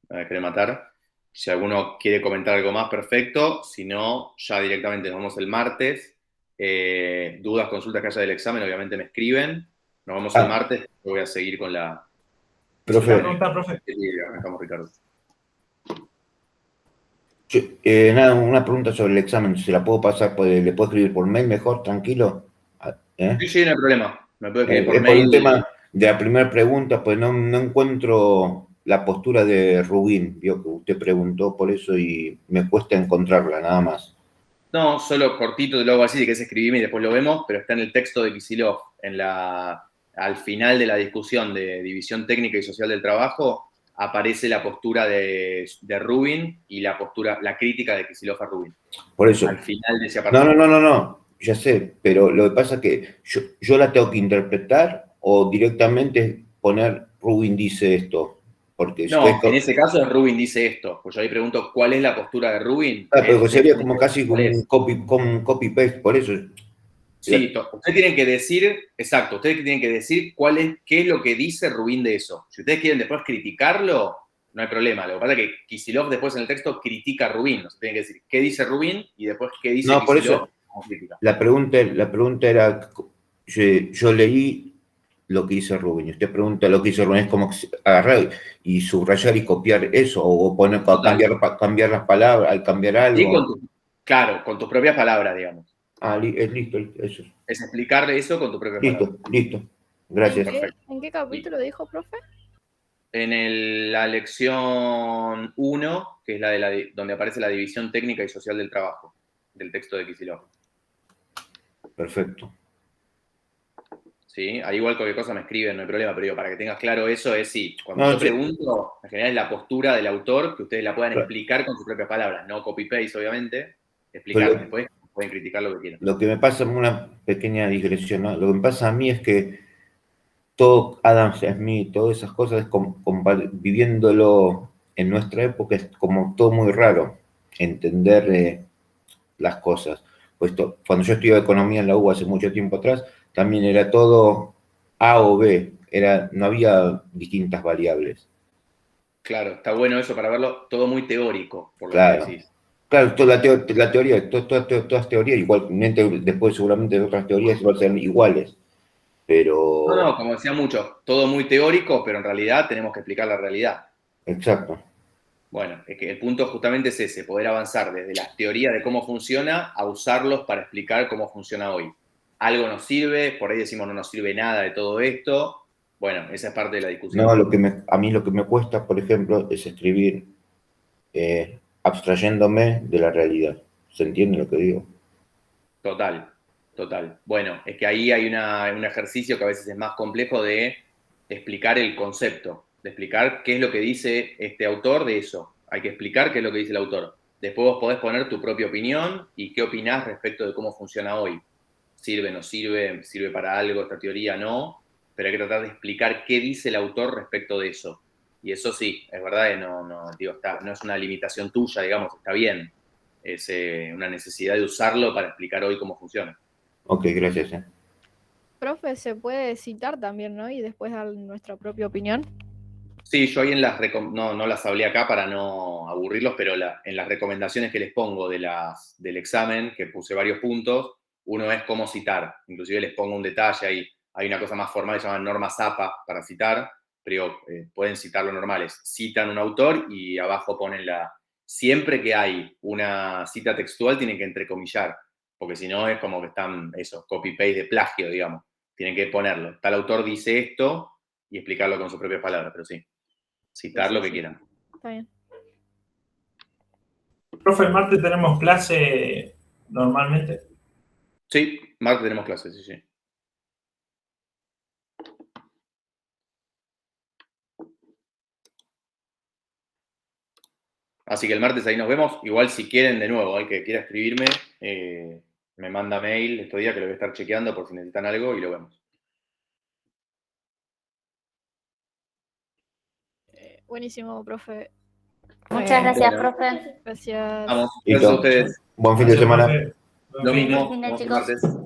A: quiere matar. Si alguno quiere comentar algo más, perfecto. Si no, ya directamente nos vemos el martes. Dudas, consultas que haya del examen, obviamente me escriben. Nos vemos el martes. Yo voy a seguir con la...
C: Profe.
D: Pregunta, profe.
A: Arrancamos, Ricardo.
C: Nada, una pregunta sobre el examen. ¿Se la puedo pasar? ¿Le puedo escribir por mail mejor, tranquilo?
A: Sí, no hay problema. Me puede escribir por
C: Es
A: mail.
C: por un tema de la primera pregunta, pues no encuentro la postura de Rubín, vio que usted preguntó por eso y me cuesta encontrarla, nada más.
A: No, solo cortito de luego así, que es escribirme y después lo vemos, pero está en el texto de Kicillof, al final de la discusión de división técnica y social del trabajo, aparece la postura de Rubin y la crítica de Kicillof a Rubin.
C: Por eso.
A: Al final de ese apartado.
C: No, ya sé, pero lo que pasa es que yo la tengo que interpretar o directamente poner Rubin dice esto. Porque
A: no, en ese caso Rubin dice esto, pues yo ahí pregunto cuál es la postura de Rubin.
C: Pero sería como casi un copy-paste, por eso.
A: Sí, ustedes tienen que decir, exacto, ustedes tienen que decir qué es lo que dice Rubin de eso. Si ustedes quieren después criticarlo, no hay problema. Lo que pasa es que Kicillof después en el texto critica a Rubin. O sea, tienen que decir qué dice Rubin y después qué dice Kicillof.
C: Por eso, la pregunta era, yo leí lo que dice Rubin, y usted pregunta lo que dice Rubin, es como agarrar y subrayar y copiar eso, o poner, cambiar las palabras, al cambiar algo.
A: Sí, claro, con tus propias palabras, digamos.
C: Es listo, eso.
A: Es explicarle eso con tus propias palabras.
C: Listo. Gracias.
B: ¿En qué capítulo dijo, profe?
A: En la lección 1, que es la de donde aparece la división técnica y social del trabajo, del texto de Kicillof.
C: Perfecto.
A: ¿Sí? Ahí igual cualquier cosa me escriben, no hay problema, pero digo, para que tengas claro eso es sí. Cuando yo pregunto, en general es la postura del autor, que ustedes la puedan explicar con sus propias palabras, no copy-paste, obviamente, explicar, después pueden criticar lo que quieran.
C: Lo que me pasa, una pequeña digresión, ¿no? Lo que me pasa a mí es que todo Adam Smith, todas esas cosas, viviéndolo en nuestra época, es como todo muy raro entender las cosas. Pues cuando yo estudiaba economía en la U hace mucho tiempo atrás, también era todo A o B, no había distintas variables.
A: Claro, está bueno eso para verlo, todo muy teórico, por lo que decís.
C: Claro, toda la teoría, todas teorías, igualmente después seguramente otras teorías van a ser iguales, pero...
A: No, como decía mucho, todo muy teórico, pero en realidad tenemos que explicar la realidad.
C: Exacto.
A: Bueno, es que el punto justamente es ese, poder avanzar desde las teorías de cómo funciona a usarlos para explicar cómo funciona hoy. Algo nos sirve, por ahí decimos no nos sirve nada de todo esto. Bueno, esa es parte de la discusión.
C: No, a mí lo que me cuesta, por ejemplo, es escribir abstrayéndome de la realidad. ¿Se entiende lo que digo?
A: Total. Bueno, es que ahí hay un ejercicio que a veces es más complejo de explicar el concepto, de explicar qué es lo que dice este autor de eso. Hay que explicar qué es lo que dice el autor. Después vos podés poner tu propia opinión y qué opinás respecto de cómo funciona hoy. ¿Sirve, no sirve? ¿Sirve para algo esta teoría? No. Pero hay que tratar de explicar qué dice el autor respecto de eso. Y eso sí, es verdad, no es una limitación tuya, digamos, está bien. Es una necesidad de usarlo para explicar hoy cómo funciona.
C: Ok, gracias.
B: Profe, se puede citar también, ¿no? Y después dar nuestra propia opinión.
A: Sí, yo ahí no las hablé acá para no aburrirlos, pero en las recomendaciones que les pongo del examen, que puse varios puntos, uno es cómo citar. Inclusive les pongo un detalle ahí. Hay una cosa más formal que se llama norma ZAPA para citar, pero pueden citar lo normal. Citan un autor y abajo ponen siempre que hay una cita textual tienen que entrecomillar, porque si no es como que están, copy-paste de plagio, digamos. Tienen que ponerlo. Tal autor dice esto y explicarlo con sus propias palabras, pero sí. Citar
B: Sí,
A: lo que
B: sí.
A: quieran.
B: Está bien.
D: Profe, el martes tenemos clase normalmente.
A: Sí, martes tenemos clases, sí, sí. Así que el martes ahí nos vemos. Igual si quieren, de nuevo, el que quiera escribirme, me manda mail estos días que lo voy a estar chequeando por si necesitan algo y lo vemos.
B: Buenísimo, profe.
E: Muchas gracias,
A: Bueno.
E: profe.
B: Gracias.
A: Vamos, gracias a
C: Listo.
A: ustedes.
C: Buen fin de
D: Gracias,
C: semana.
D: profe. Buen
A: Lo
D: fin de-
A: mismo,
E: Fin de,
A: nos vemos el
E: chicos.
A: martes.